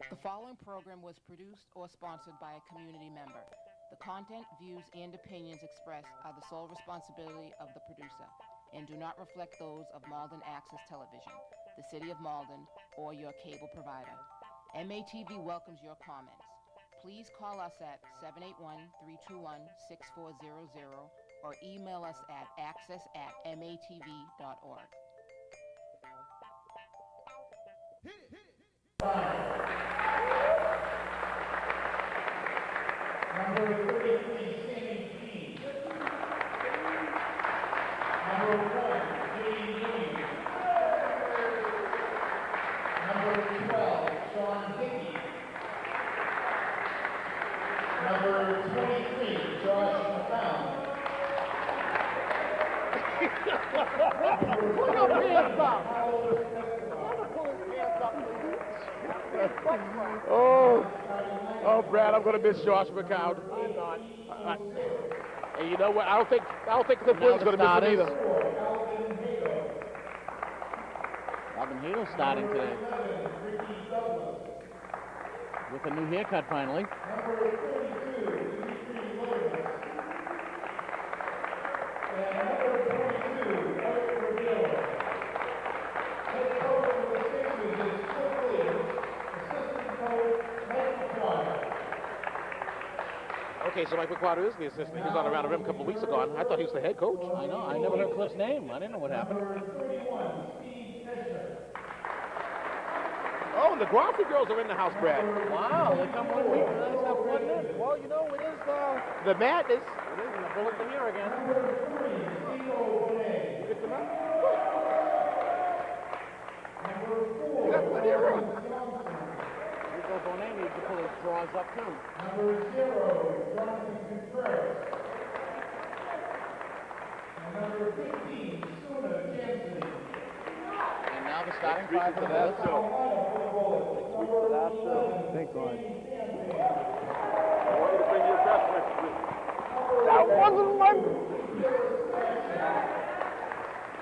The following program was produced or sponsored by a community member. The content, views, and opinions expressed are the sole responsibility of the producer and do not reflect those of Malden Access Television, the City of Malden, or your cable provider. MATV welcomes your comments. Please call us at 781-321-6400 or email us at access@matv.org. Number 33, Sammy G. Number 1, J.D. Williams. Number 12, Sean Hickey. Number 23, Josh McCown. Pull your pants up. Oh, Brad, I'm going to miss Josh McCown. I'm not. And you know what? I don't think Cliff Williams is going to miss him either. Robin Hadel's starting today. With a new haircut finally. Okay, so Mike McQuarrie is the assistant. He was on around the rim a couple of weeks ago. I thought he was the head coach. I know. I never heard Cliff's name. I didn't know what happened. Oh, and the Grafty girls are in the house, Brad. Wow, they come 1 week and then step one in. Well, you know, it is The madness. it is in the bullet to here again. Rico Bonet needs to pull his drawers up too. Number 0, Jonathan Contreras. And number 15, Suna Jansen. And now the starting five for the Bullets. Thank God. That wasn't my...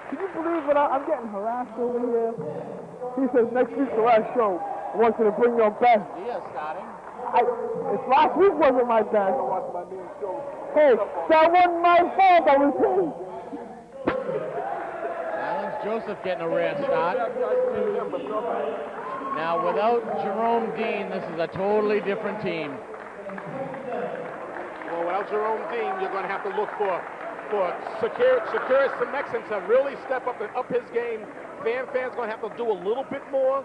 Can you believe it? I'm getting harassed over here. He says next week's the last show. I want you to bring your best. Diaz starting. This last week wasn't my best. Hey, that wasn't my fault. I was here. Alan Joseph getting a rare start. Now, without Jerome Dean, this is a totally different team. Well, without Jerome Dean, you're going to have to look for Shakira Semexon to really step up his game. Fans going to have to do a little bit more.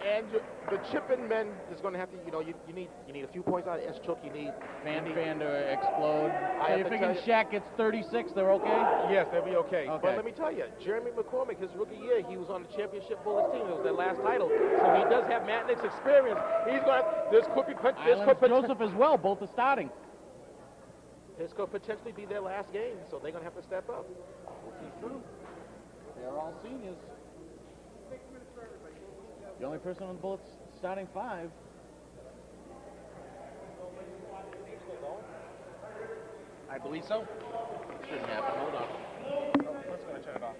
And the Chippin men is going to have to, you need a few points out of Eschuk. You need Fan to explode. I So have you to figure tell you- Shaq gets 36, they're okay? Yes, they'll be okay. Okay. But let me tell you, Jeremy McCormick, his rookie year, he was on the championship Bullets team. It was their last title. So he does have Matt Nick's experience. He's going to, Islands Joseph as well, both are starting. this could potentially be their last game. So they're going to have to step up. This is true. They're all seniors. The only person on the Bullets starting five. I believe so. Shouldn't happen. Hold on. Let's go and turn it off.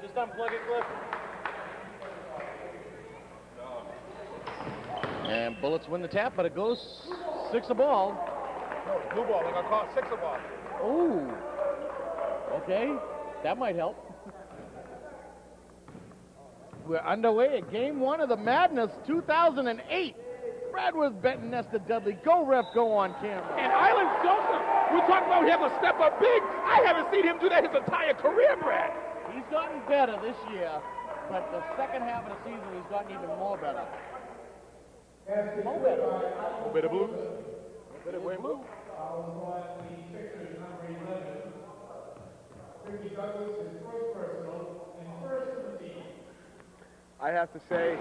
Just unplug it, Cliff. And Bullets win the tap, but it goes 6 a ball. No, blue ball. They're going to call it 6 a ball. Ooh. Okay, that might help. We're underway at Game 1 of the Madness 2008. Brad was betting Nestor Dudley. Go, ref, go on camera. And Island Joseph, we talked about him to step up big. I haven't seen him do that his entire career, Brad. He's gotten better this year, but the second half of the season he's gotten even more better. More better. A bit of blues. A bit of blue. I have to say,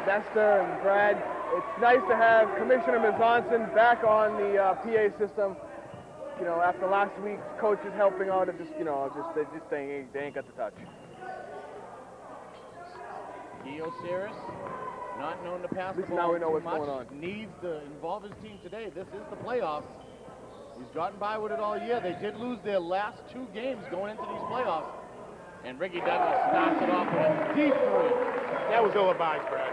Nestor and Brad, it's nice to have Commissioner Mizanson back on the PA system. You know, after last week's coaches helping out, they ain't got the touch. Gio Ceres, not known to pass the least ball now we know too what's much, going on. needs to involve his team today. This is the playoffs. He's gotten by with it all year. They did lose their last 2 games going into these playoffs. And Ricky Douglas starts it off with a deep three. That was ill-advised, Brad.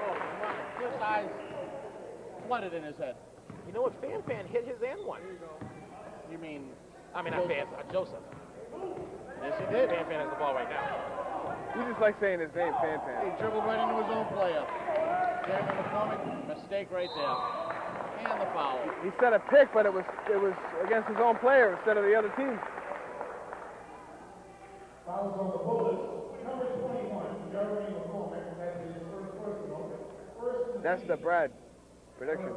Cliff's eyes flooded in his head. You know what? Fan hit his and one. You mean? I mean, not Fan, Joseph. Yes, he did. Fan has the ball right now. You just like saying his name, Fan. He dribbled right into his own player. Jeremy McCormick, mistake right there. And the foul. He set a pick, but it was against his own player instead of the other team. Fouls on the Bullets. Number 21, Jeremy McCormick, that's his first personal. That's the Brad prediction.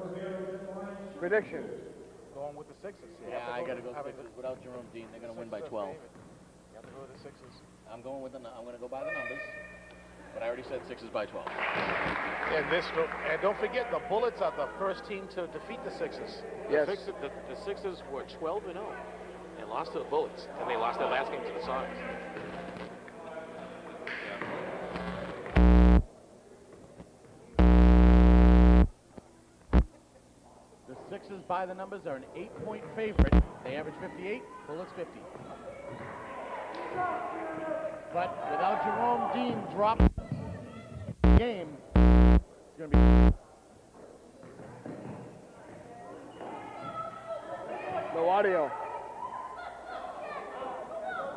Prediction. Going with the Sixers. Yeah, I got to go Sixers without Jerome Dean. They're going to win by 12. You have to go with the Sixers. I'm going to go by the numbers. But I already said Sixers by 12. And don't forget, the Bullets are the first team to defeat the Sixers. Yes. The Sixers were 12-0 and lost to the Bullets, and they lost their last game to the Sonics. The Sixers by the numbers are an 8-point favorite. They average 58, Bullets 50. But without Jerome Dean dropping the game, it's going to be... No audio.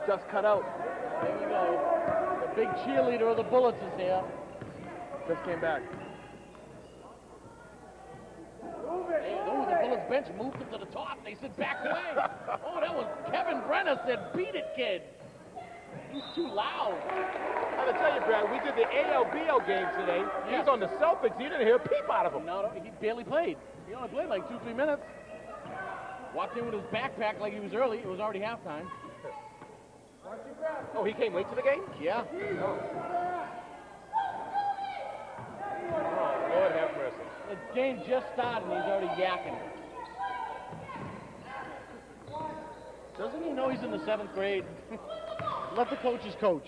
Just cut out. There we go. The big cheerleader of the Bullets is here. Just came back. Hey, the Bullets bench moved him to the top. They said, back away. Oh, that was Kevin Brenner said, beat it, kid. He's too loud. I gotta tell you, Brad, we did the ALBL game today. Yeah. He's on the Celtics. You didn't hear a peep out of him. No, he barely played. He only played like 2-3 minutes. Walked in with his backpack like he was early. It was already halftime. Oh, he came late to the game? Yeah. Oh, Lord have mercy. The game just started and he's already yakking. Doesn't he know he's in the 7th grade? Let the coaches coach.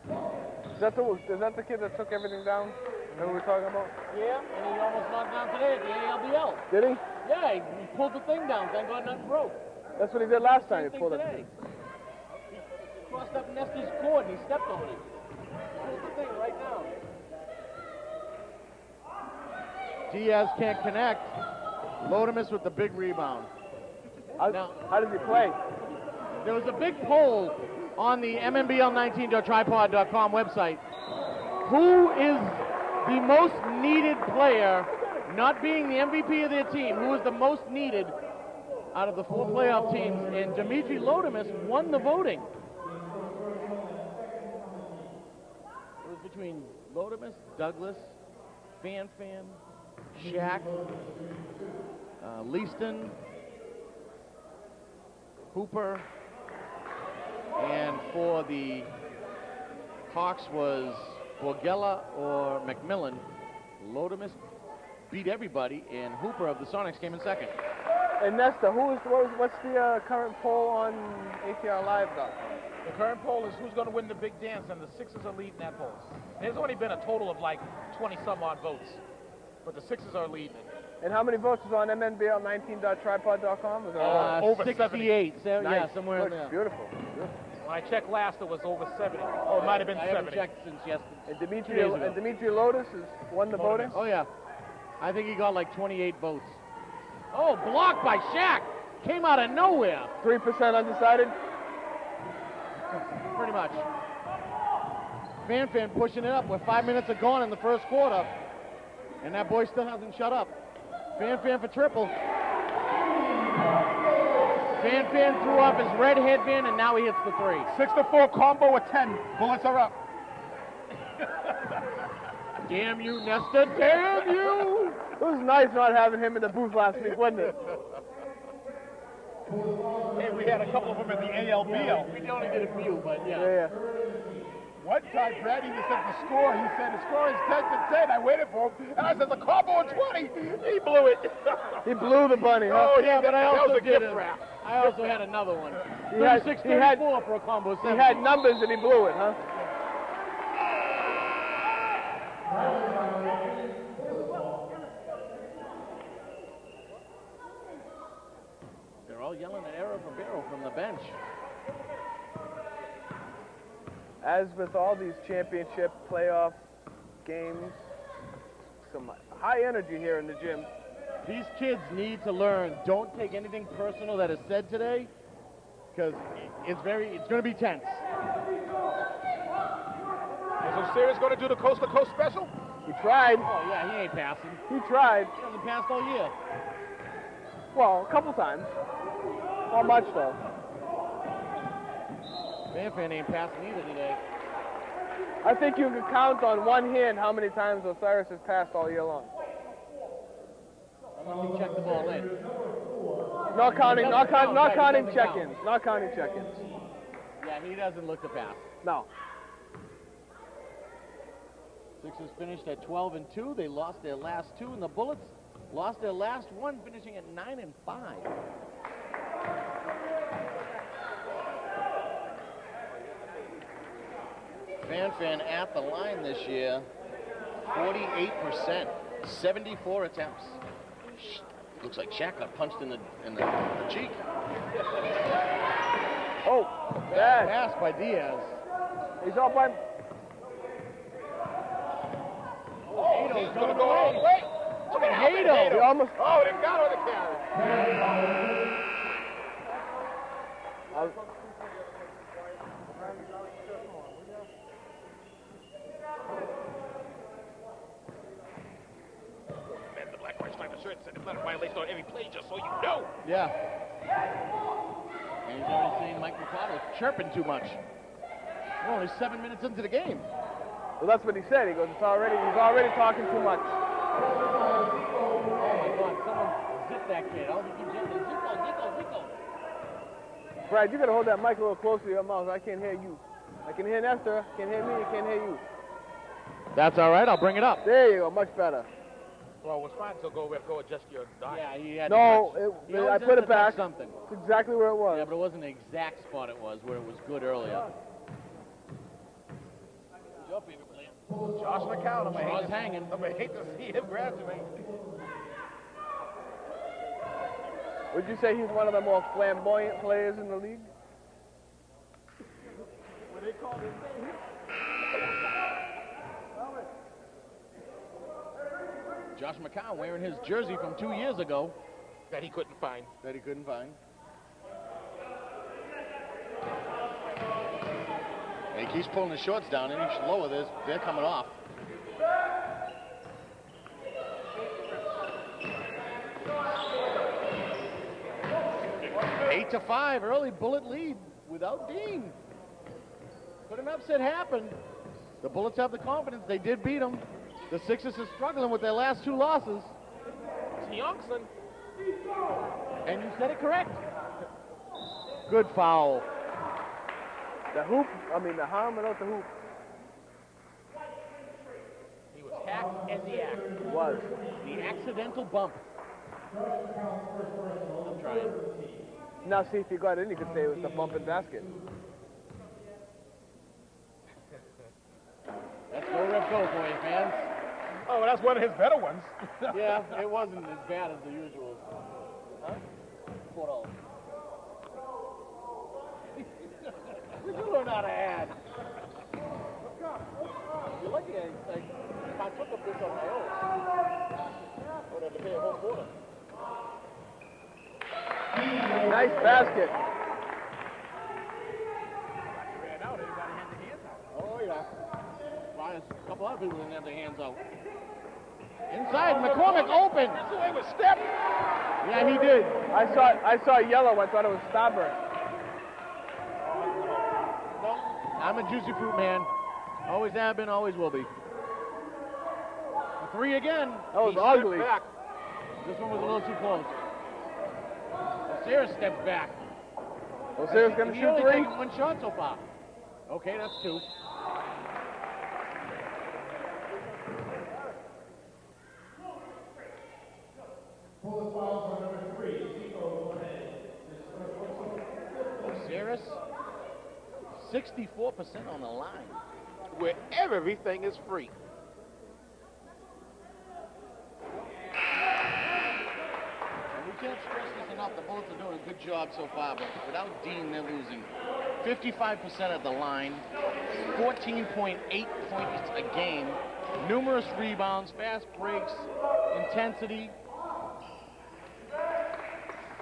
Is that the kid that took everything down that we were talking about? Yeah, and he almost knocked down today at the ALBL. Did he? Yeah, he pulled the thing down. Thank God nothing broke. That's what he did last time. He Same pulled thing it. today. He crossed up Nestor's court and he stepped on it. Pulled the thing right now. Diaz can't connect. Lodemus with the big rebound. How does he play? There was a big poll on the MNBL19.tripod.com website. Who is the most needed player, not being the MVP of their team, who is the most needed out of the 4 playoff teams? And Dimitri Lodemus won the voting. It was between Lodemus, Douglas, Fan, Shaq, Leaston, Hooper, and for the Hawks was Borgella or McMillan. Lodemus beat everybody, and Hooper of the Sonics came in second. And Nesta, what's the current poll on ATRLive.com? The current poll is who's going to win the big dance, and the Sixers are leading that poll. There's only been a total of like 20-some-odd votes, but the Sixers are leading it. And how many votes is on MNBL19.tripod.com? Over 68. So, Nice. yeah, somewhere in Looks there. beautiful. When I checked last, it was over 70. Oh, it might have been I haven't 70. checked since yesterday. And Dimitri 2 days ago. Lotus has won the voting? Oh, yeah. I think he got like 28 votes. Oh, blocked by Shaq. Came out of nowhere. 3% undecided? Pretty much. Fan pushing it up. We're 5 minutes are gone in the first quarter. And that boy still hasn't shut up. Fan for triple. Fan threw off his red headband and now he hits the 3. 6-4 combo with 10. Bullets are up. Damn you, Nesta. Damn you. It was nice not having him in the booth last week, wasn't it? Hey, we had a couple of them in the ALBL. We only did a few, but yeah. Yeah. One time, Brad even said the score. He said the score is 10-10. I waited for him, and I said the combo of 20. He blew it. He blew the bunny, huh? Oh, Yeah, but I that also was a did gift it. wrap. I also had another one. He had- 36-34 for a combo. He had numbers and he blew it, huh? They're all yelling at Eric Ribeiro from the bench. As with all these championship playoff games, some high energy here in the gym. These kids need to learn. Don't take anything personal that is said today, because it's going to be tense. Is Osiris going to do the coast-to-coast special? He tried. Oh, yeah, he ain't passing. He tried. He hasn't passed all year. Well, a couple times. Not much, though. Fan ain't passing either today. I think you can count on one hand how many times Osiris has passed all year long. Let me check the ball in. Not counting Doesn't check-ins. count. Not counting check-ins. Yeah, he doesn't look to pass. No. Sixers finished at 12-2. They lost their last two, and the Bullets lost their last one, finishing at 9-5. Fan at the line this year, 48%, 74 attempts. Looks like Shaq got punched in the cheek. Oh, bad. Pass by Diaz. He's up by... He's going to go all the way. Look at Hato. He almost... Oh, they got on the carry. Man, the black white stripe shirt said the blood violation on every play, just so you know. Yeah. And he's already saying Mike McConnell chirping too much. We're only 7 minutes into the game. Well, that's what he said. He goes, he's already talking too much. Oh my God, someone zip that kid. All he keeps yelling is Zico. Brad, you gotta hold that mic a little closer to your mouth. I can't hear you. I can hear Nestor. Can't hear me. I can't hear you. That's all right. I'll bring it up. There you go. Much better. Well, it was fine, so go adjust your dial. Yeah, he had No, to touch. He I always put has it to back. touch something. It's exactly where it was. Yeah, but it wasn't the exact spot it was where it was good earlier. Josh McCown, I'm Shaw's hanging. gonna hate to see him graduate. Would you say he's one of the more flamboyant players in the league? Josh McCown wearing his jersey from 2 years ago. That he couldn't find. That he couldn't find. And he keeps pulling his shorts down, and he should lower this. They're coming off. Eight to 5, early Bullet lead without Dean. Could an upset happen? The Bullets have the confidence. They did beat them. The Sixers are struggling with their last two losses. It's Youngson. And you said it correct. Good foul. The hoop, the harm without the hoop. He was hacked as he acted. Was. The accidental bump. I'm trying. Now see if you got in, you could say it was the bump and basket. That's go ref go for you, fans. Oh, that's one of his better ones. Yeah, it wasn't as bad as the usual. Huh? $4. You learn how to add. You're lucky I took up this on my own. I would have to pay a whole quarter. Nice basket. Ran out, everybody had their hands out. Oh, yeah. Why, a couple other people didn't have their hands out. Inside, McCormick open. That's the way with step. Yeah, he did. I saw yellow. I thought it was Starburst. No, I'm a juicy fruit man. Always have been, always will be. A three again. That was He ugly. stepped back. This one was a little too close. Sarah steps back. Osiris gonna He shoot only three. taken one shot so far. Okay, that's two. Osiris, 64% on the line. Where everything is free. And we can't stress this enough. The Bullets are doing a good job so far, but without Dean, they're losing. 55% at the line, 14.8 points a game, numerous rebounds, fast breaks, intensity.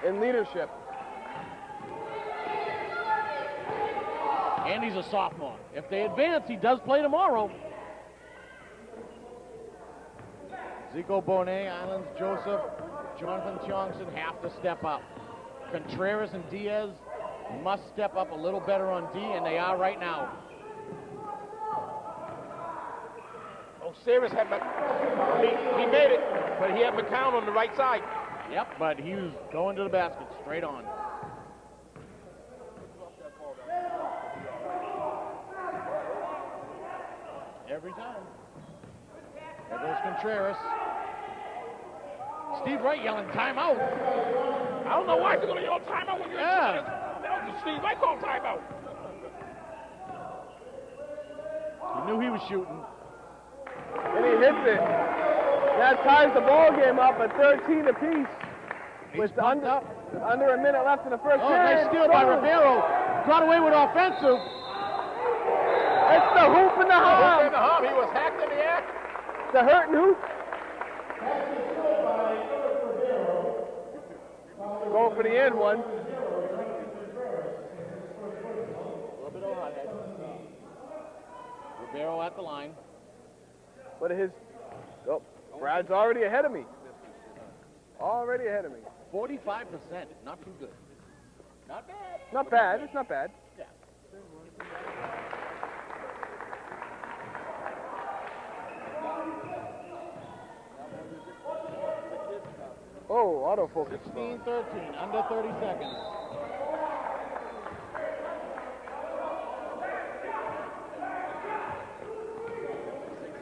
In leadership. And he's a sophomore. If they advance, he does play tomorrow. Zico Bonet, Islands Joseph, Jonathan Tiongson have to step up. Contreras and Diaz must step up a little better on D, and they are right now. Osiris had, he made it, but he had McCown on the right side. Yep, but he was going to the basket straight on. Every time. There goes Contreras. Steve Wright yelling timeout. I don't know why he's going to yell timeout when you're Yeah. That was Steve Wright called timeout. He knew he was shooting. And he hits it. That ties the ball game up at 13 apiece. With under a minute left in the first Oh, period. nice steal by Ribeiro. Got away with offensive. It's the hoop and the hum. He was hacked in the act. The hurting hoop. Going for the end one. Ribeiro at the line. But his, oh, Brad's already ahead of me. Already ahead of me. 45%, not too good. Not bad. Not bad, it's not bad. Yeah. Oh, autofocus. 16-13, under 30 seconds.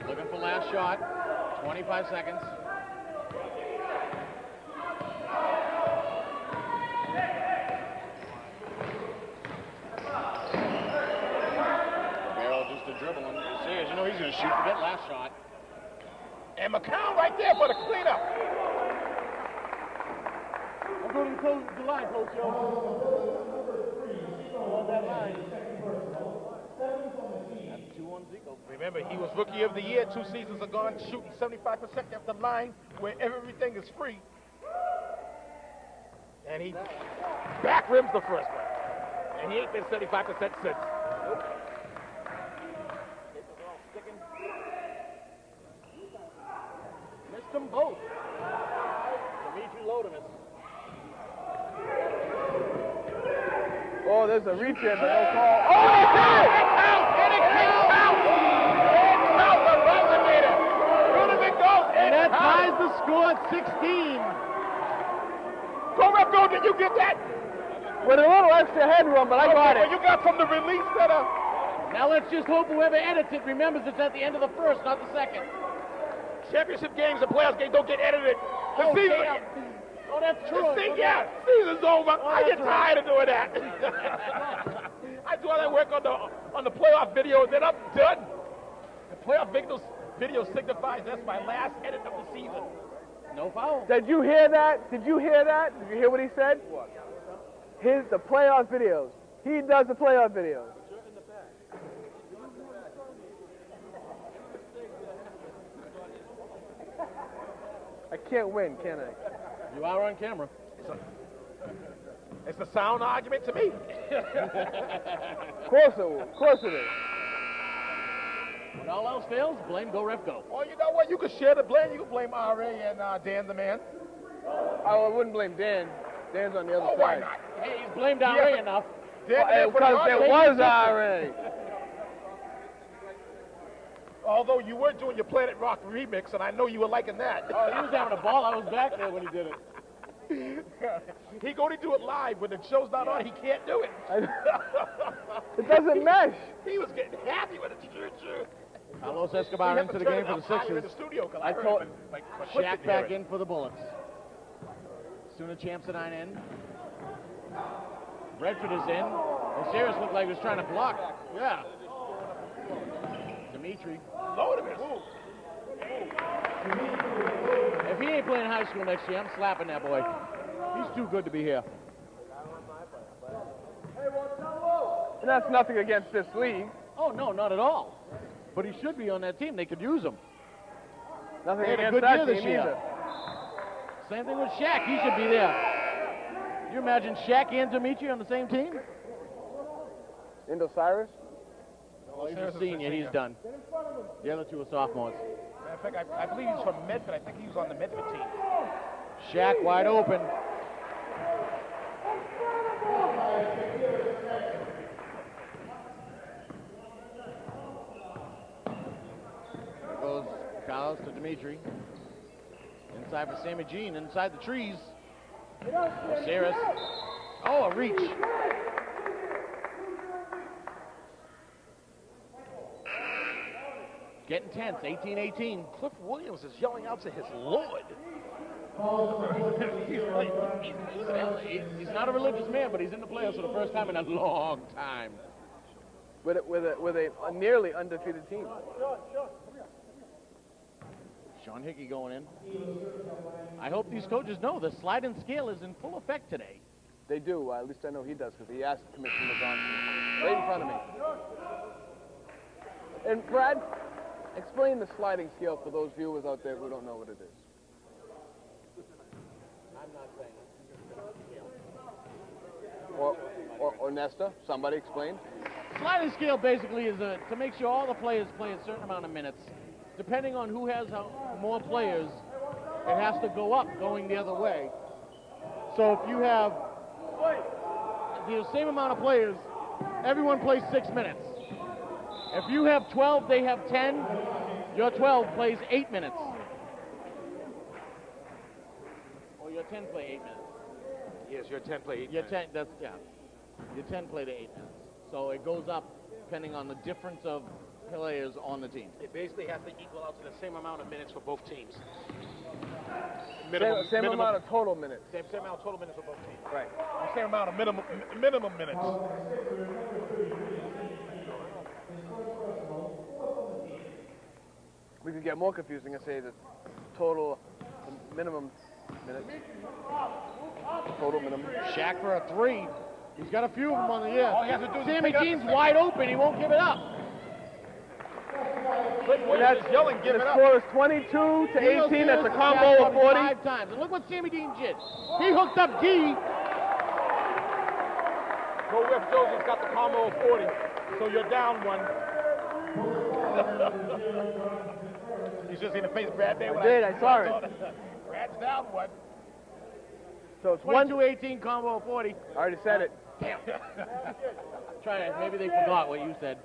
Looking for last shot, 25 seconds. Barrel just a dribbling. Sayers, you know he's going to shoot for that last shot. And McCown right there for the cleanup. I'm going to the line, Coach on that line. That's 2 on Zico. Remember, he was Rookie of the Year 2 seasons ago, shooting 75% at the line where everything is free. And he back rims the first one. And he ain't been 75% since. Missed them both. Dimitri Lodemus. Oh, there's a reach in, but no call. Oh, he did it! And that ties the score at 16. Go, Rep, go, did you get that? With a little extra headroom, but I got Well, it. you got from the release that Now let's just hope whoever edits it remembers it's at the end of the first, not the second. championship games and playoffs games don't get edited. The Oh, season, damn. Oh, that's true. yeah, season's over. I that's get tired of doing that. I do all that work on the playoff video, then I'm done. The playoff video signifies that's my last edit of the season. No foul. Did you hear that? Did you hear that? Did you hear what he said? What? The playoff videos. He does the playoff videos. I can't win, can I? You are on camera. It's a sound argument to me. Of course it is. When all else fails, blame Go Ref Go. Well, you know what? You can share the blame. You can blame RA and Dan the man. I wouldn't blame Dan. Dan's on the other Oh, why side. not? Hey, he's blamed RA enough. Dan the man for the Because there audience. was RA. Although you were doing your Planet Rock remix, and I know you were liking that. Oh, he was having a ball. I was back there when he did it. He can only do it live. When the show's not on, he can't do it. It doesn't mesh. He was getting happy with it. Carlos Escobar into the game for the In the Sixers. studio, 'cause I heard told- him, but Shaq back in for the Bullets. Sooner champs at 9 in. Redford is in. Osiris looked like he was trying to block. Yeah. Dimitri. Load him in. If he ain't playing high school next year, I'm slapping that boy. He's too good to be here. And that's nothing against this league. Oh, no, not at all. But he should be on that team. They could use him. Nothing They had a against good that year this team year. either. Same thing with Shaq. He should be there. Can you imagine Shaq and Dimitri on the same team? Indo Cyrus? Well, he's a senior. He's done. The other two are sophomores. In fact, I believe he's from Medford. I think he was on the Medford team. Shaq wide open. There goes Carlos to Dimitri. Inside for Sammy Jean, inside the trees. Osiris. Oh, a reach. Getting tense, 18-18. Cliff Williams is yelling out to his Lord. He's not a religious man, but he's in the playoffs for the first time in a long time. With a nearly undefeated team. Sean Hickey going in. I hope these coaches know the sliding scale is in full effect today. They do. At least I know he does, because he asked Commissioner Johnson right in front of me. And Brad, explain the sliding scale for those viewers out there who don't know what it is. I'm not saying it. Or Nesta, somebody explain. Sliding scale basically is to make sure all the players play a certain amount of minutes. Depending on who has more players, it has to go up going the other way. So if you have the same amount of players, everyone plays 6 minutes. If you have 12, they have 10, your 12 plays 8 minutes. Or your 10 play 8 minutes. Yes, your 10 play 8 Your minutes. 10, your 10 play to 8 minutes. So it goes up depending on the difference of players on the team. It basically has to equal out to the same amount of minutes for both teams. Same amount of total minutes. Same amount of total minutes for both teams. Right. The same amount of minimum minutes. We could get more confusing and say the total minimum minutes. Total minimum. Shaq for a 3. He's got a few of them on the year. All he has to do is Sammy pick it up. Jean's wide open. He won't give it up. Cliff Williams is yelling, give it The up. score is 22 to 18. That's a combo of 40. 5 times. And look what Sammy Dean did. He hooked up Gee. Go Webb Joseph's got the combo of 40, so you're down one. He's just in the face of Brad Day. I saw it. Brad's down one. So it's 1 to 22-18 combo of 40. I already said it. Damn. Try it. Maybe they forgot what you said.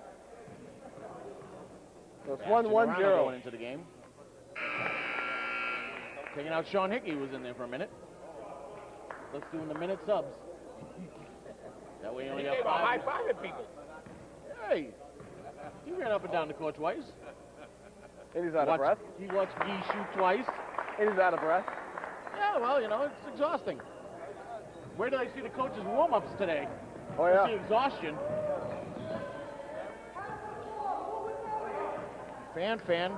So it's Bastion Arana 1-1-0. going into the game. Taking out Sean Hickey, who was in there for a minute. Let's do the minute subs. That way you only got Hey, 5. high-fiving people. Hey, he ran up and down the court twice. And he's out of breath. He watched Gee shoot twice. And he's out of breath. Yeah, well, you know, it's exhausting. Where did I see the coaches' warm-ups today? Oh, I see yeah. exhaustion. Fan,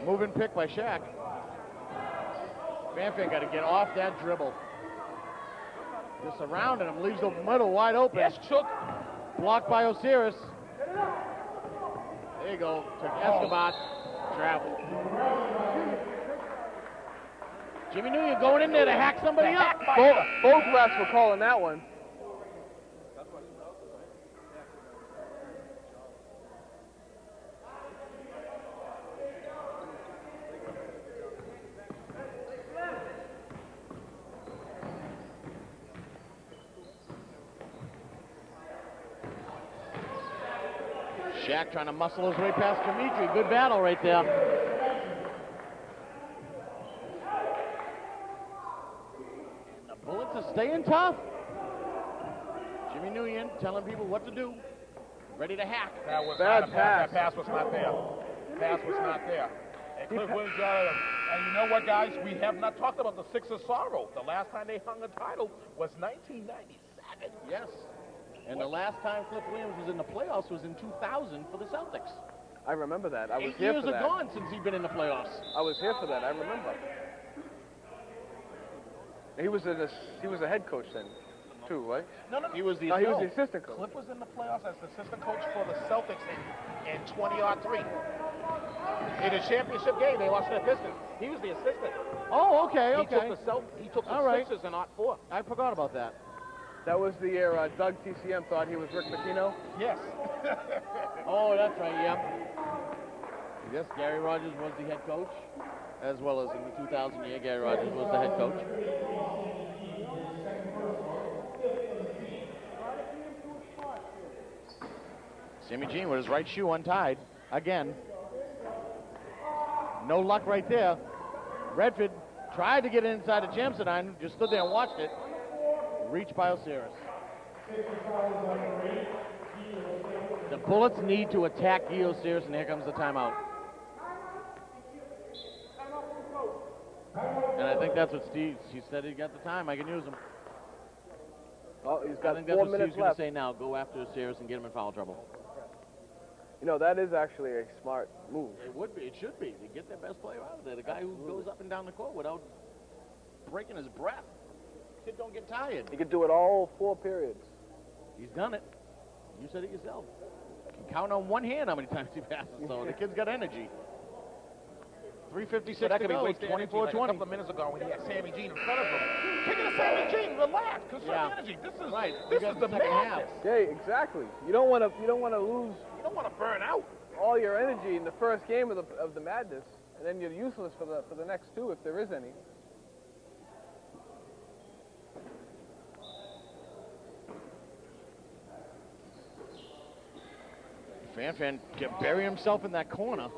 moving pick by Shaq. Fan got to get off that dribble. Just surrounding him, leaves the middle wide open. Yes, Chook. Blocked by Osiris. There you go, took Escobar. Travel. Jimmy New, you're going in there to hack somebody up. Both refs were calling that one. Shaq trying to muscle his way past Dimitri. Good battle right there. The Bullets are staying tough. Jimmy Nguyen telling people what to do. Ready to hack. That was Bad not a pass. That pass was not there. Pass was not there. And Cliff Williams got it. And you know what, guys? We have not talked about the Six of Sorrow. The last time they hung a title was 1997. Yes. And the last time Cliff Williams was in the playoffs was in 2000 for the Celtics. I remember that. I was 8 here years for are that. gone since he's been in the playoffs. I was here for that. I remember. He was a head coach then, too, right? No. He was the No, he was the assistant coach. Cliff was in the playoffs as the assistant coach for the Celtics in 20-3. In a championship game, they lost to the Pistons. He was the assistant. Oh, okay, He okay. took the All right. Sixers and not 4. I forgot about that. That was the year Doug TCM thought he was Rick Pitino. Yes. Oh, that's right, yep. Yes, Gary Rogers was the head coach, as well as in the 2000 year, Gary Rogers was the head coach. Sammy Jean with his right shoe untied, again. No luck right there. Redford tried to get inside of Jamsonine, just stood there and watched it. Reached by Osiris. The Bullets need to attack Guy Osiris, and here comes the timeout. And I think that's what Steve said. He got the time. I can use him. Oh, he's I got think that's 4 what minutes Steve's going left. to say now. Go after Osiris and get him in foul trouble. You know, that is actually a smart move. It would be. It should be. To get their best player out of there. The guy who goes up and down the court without breaking his breath. Kid don't get tired. He could do it all 4 periods. He's done it. You said it yourself. You can count on one hand how many times he passes. So the kid's got energy. 3:56 So that to could be go. wasted energy, 24-20. like a couple of minutes ago when he had Sammy Jean in front of him. Kicking to Sammy Jean, relax, conserve Yeah. energy. This is Right. This You got is the the second half. madness. Okay, exactly. You don't want to lose You don't want to burn out. all your energy in the first game of the madness, and then you're useless for the next 2 if there is any. Fan can bury himself in that corner.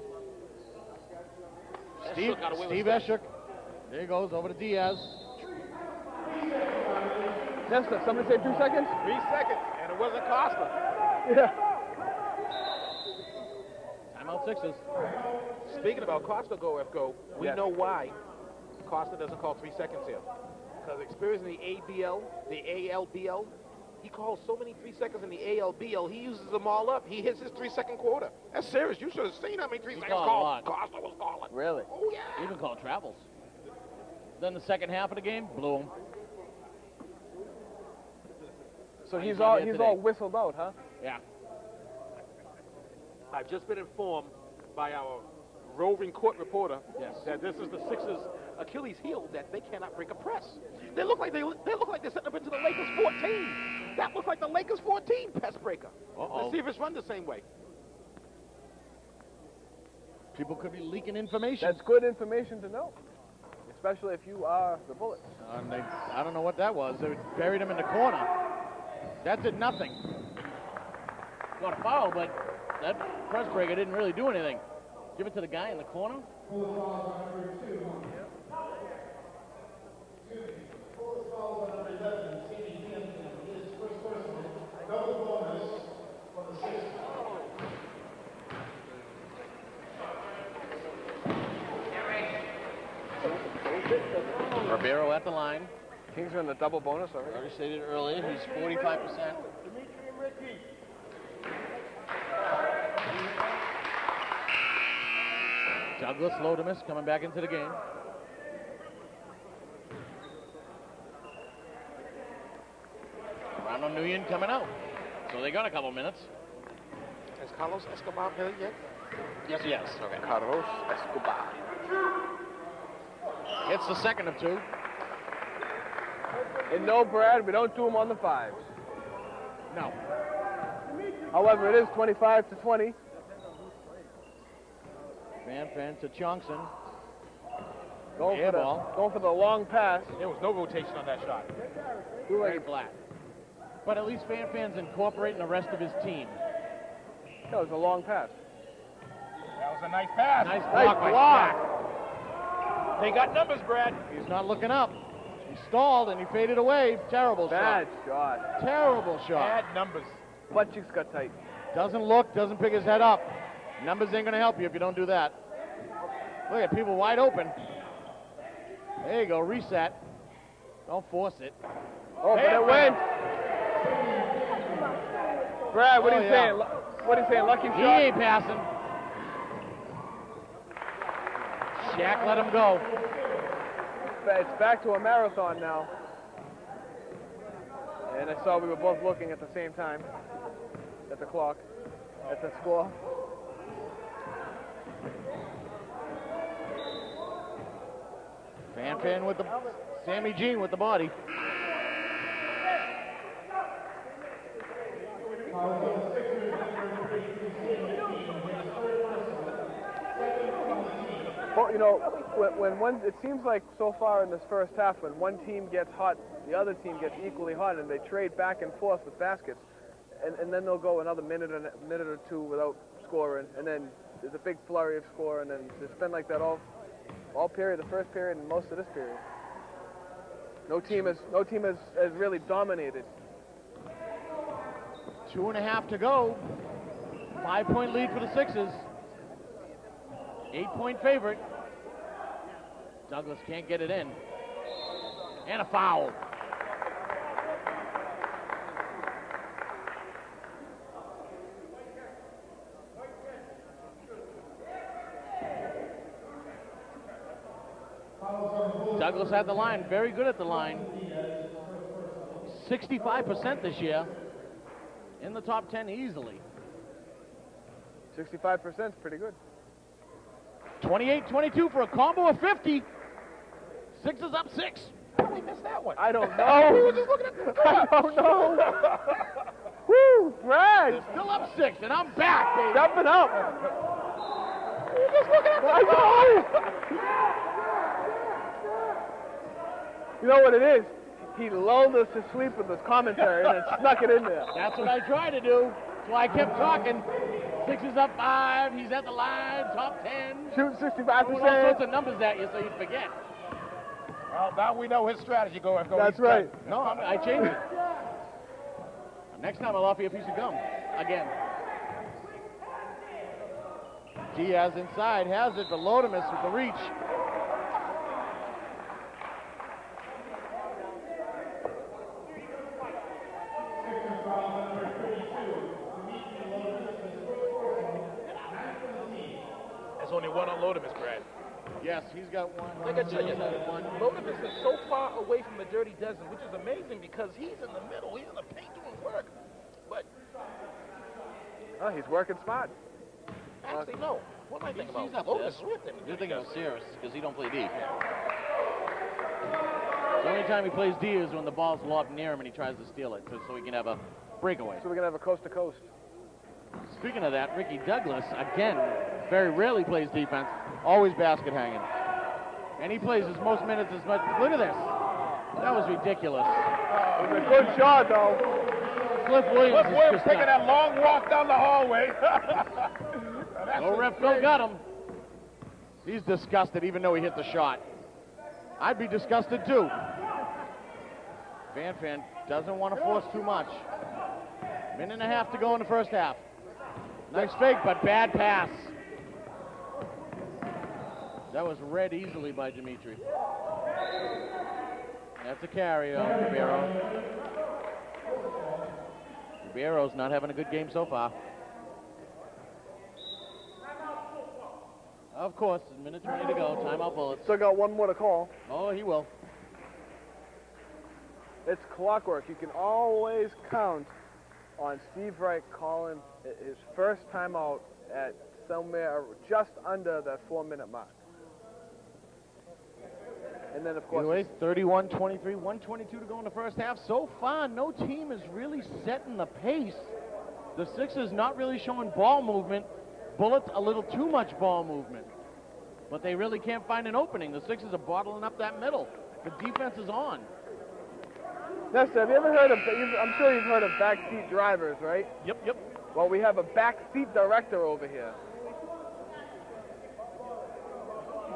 Steve got away with Escher. There he goes, over to Diaz. Nesta, somebody say 2 seconds? 3 seconds, and it wasn't Costa. Yeah. Timeout Sixers. Speaking about Costa go, we Yes. know why Costa doesn't call 3 seconds here. Because experience in the ABL, the ALBL, he calls so many 3 seconds in the ALBL, he uses them all up. He hits his 3-second quarter. That's serious. You should have seen how many 3 seconds called a lot. Costa was calling. Really? Oh, yeah. Even called travels. Then the second half of the game, blew him. So He's he's not all here he's today. all whistled out, huh? Yeah. I've just been informed by our roving court reporter Yes. that this is the Sixers' Achilles heel, that they cannot break a press. They look like they're setting up into the Lakers 14. That looks like the Lakers 14 press breaker. Uh-oh. Let's see if it's run the same way. People could be leaking information. That's good information to know, especially if you are the Bullets. I don't know what that was. They buried him in the corner. That did nothing. Got a foul, but that press breaker didn't really do anything. Give it to the guy in the corner. Ribeiro at the line. Kings are in the double bonus already. Already stated earlier, he's 45%. Douglas Lodemus coming back into the game. Ronald Nguyen coming out. So they got a couple minutes. Has Carlos Escobar played yet? Yes. Okay. Carlos Escobar. It's the second of 2. And no, Brad, we don't do them on the 5s. No. However, it is 25-20. Fan to Johnson. Going Air for ball. going for the long pass. There was no rotation on that shot. Very flat. But at least Fan's incorporating the rest of his team. That was a long pass. That was a nice pass. Nice Nice block by block. Shaq. They got numbers, Brad. He's not looking up. He stalled and he faded away. Terrible Bad shot. shot. Terrible shot. Bad numbers. Butt cheeks got tight. Doesn't look, doesn't pick his head up. Numbers ain't going to help you if you don't do that. Look at people wide open. There you go, reset. Don't force it. Oh, but it went. Brad, what Oh, are you yeah. saying? What are you saying? Lucky He shot? ain't passing. Shaq let him go. It's back to a marathon now. And I saw we were both looking at the same time at the clock, at the score. Fan with the Sammy Jean with the body. Well, you know, when one, it seems like so far in this first half, when one team gets hot, the other team gets equally hot, and they trade back and forth with baskets, and then they'll go another minute or two without scoring, and then there's a big flurry of score, and then it's been like that all period, the first period and most of this period. No team has really dominated. 2.5 to go. 5-point lead for the Sixers. 8-point favorite. Douglas can't get it in. And a foul. Douglas had the line, very good at the line. 65% this year. In the top 10 easily. 65% is pretty good. 28-22 for a combo of 50. Sixers up 6. How did we miss that one? I don't know. We were just looking at the I don't know. Woo, Brad. They're still up 6, and I'm back, baby. Stepping up. We were just looking at the I know. You know what it is? He lulled us to sleep with his commentary and then snuck it in there. That's what I tried to do. That's why I kept talking. Sixers up 5. He's at the line. Top 10. Shooting Throwing all 65%. sorts of numbers at you so you'd forget. Well, now we know his strategy going. That's right. No, I changed it. Next time I'll offer you a piece of gum. Again. Diaz inside has it, but Lodemus with the reach. There's only one on Lodemus, Brad. Yes, he's got one. Like I tell you, one. Lodemus is so far away from the dirty dozen, which is amazing because he's in the middle. He's in the paint doing work. But Oh, he's working smart. actually, no. What am I thinking He's about? up Lodemus there. ripped him. You're thinking of Sears because he don't play D. The only time he plays D is when the ball's lobbed near him and he tries to steal it, so he can have a breakaway. So we're going to have a coast-to-coast. Speaking of that, Ricky Douglas, again, very rarely plays defense, always basket hanging. And he plays his most minutes as much. Look at this. That was ridiculous. It was a good shot, though. Cliff Williams Cliff is Williams just taking nuts. that long walk down the hallway. No ref Phil got him. He's disgusted even though he hit the shot. I'd be disgusted too. Fan doesn't want to force too much. Minute and a half to go in the first half. Nice fake, but bad pass. That was read easily by Dimitri. That's a carry on Ribeiro. Ribeiro's not having a good game so far. Of course, a minute 20 to go. Timeout Bullets. Still got one more to call. Oh, he will. It's clockwork. You can always count on Steve Wright calling his first time out at somewhere just under that 4-minute mark. And then, of course, Anyways, 31-23, 122 to go in the first half. So far, no team is really setting the pace. The Sixers not really showing ball movement. Bullets a little too much ball movement. But they really can't find an opening. The Sixers are bottling up that middle. The defense is on. Nestor, have you ever heard of, I'm sure you've heard of backseat drivers, right? Yep. Well, we have a backseat director over here.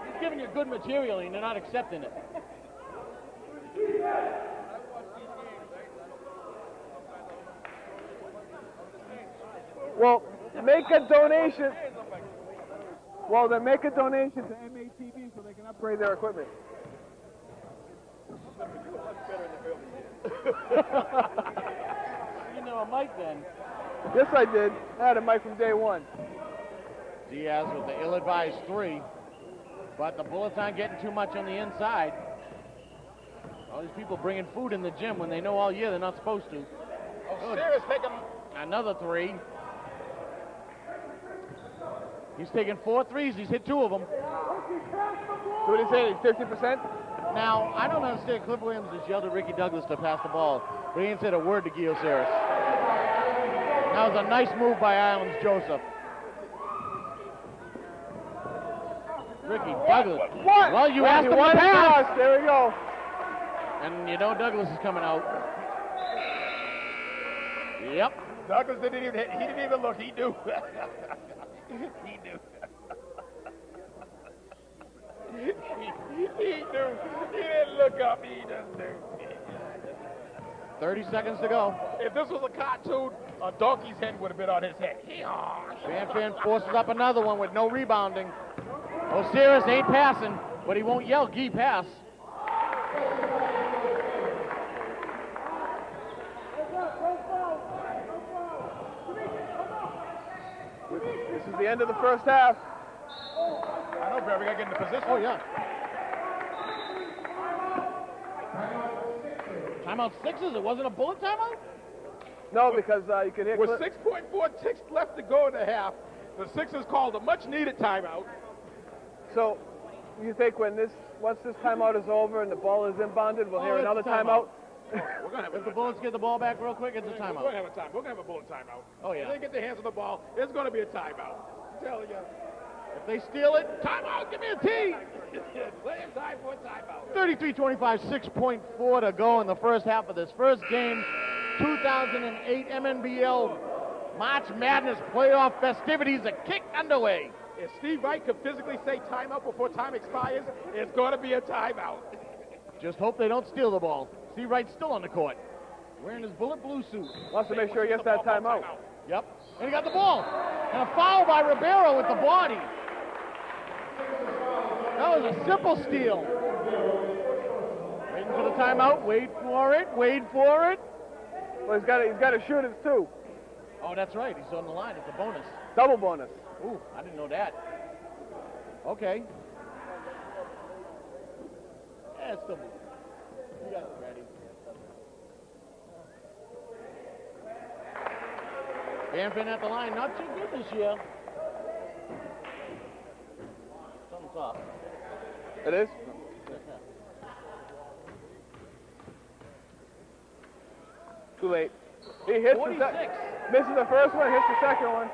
He's giving you good material and you're not accepting it. Well, make a donation. Well, then make a donation to MATV so they can upgrade their equipment. You know a mic then. Yes, I did. I had a mic from day one. Diaz with the ill-advised 3. But the Bullets aren't getting too much on the inside. All these people bringing food in the gym when they know all year they're not supposed to. Oh, Sears taking Another 3. He's taken 4 threes. He's hit 2 of them. So what are you saying? He's 50%? Now, I don't understand. Cliff Williams just yelled at Ricky Douglas to pass the ball, but he ain't said a word to Gio Saris. That was a nice move by Islands Joseph. Ricky Douglas. What? Well, you asked him to wanted pass. There we go. And you know Douglas is coming out. Yep. Douglas didn't even look. He knew. He knew. He knew. He didn't look up. He just knew. 30 seconds to go. If this was a cartoon, a donkey's head would have been on his head. Fan forces up another one with no rebounding. Osiris ain't passing, but he won't yell Gee pass. This is the end of the first half. I know, Brad. We got to get in the position. Oh, yeah. Timeout 6s? It wasn't a bullet timeout? No, because you can hear. With 6.4 ticks left to go in the half, the Sixers called a much-needed timeout. So, you think once this timeout is over and the ball is inbounded, we'll hear another timeout? We're gonna have If the Bullets get the ball back real quick, it's a timeout. We're gonna have a time. We're gonna have a bullet timeout. Oh, yeah. If they get their hands on the ball, it's gonna be a timeout. I'm telling you. If they steal it, timeout, give me a T. Playing time for a timeout. 33-25, 6.4 to go in the first half of this first game. 2008 MNBL March Madness playoff festivities are kicked underway. If Steve Wright could physically say timeout before time expires, it's gonna be a timeout. Just hope they don't steal the ball. Steve Wright's still on the court, wearing his bullet blue suit. Wants to make sure he gets that timeout. Yep, and he got the ball. And a foul by Ribeiro with the body. That was a simple steal. Waiting for the timeout. Wait for it. Wait for it. Well, he's got to shoot it too. Oh, that's right. He's on the line. It's a bonus. Double bonus. Ooh, I didn't know that. Okay. Yeah, it's still moving. You got it ready. Banfin at the line. Not too good this year. Something's off. It is? Too late. He hits misses the first one, hits the second one.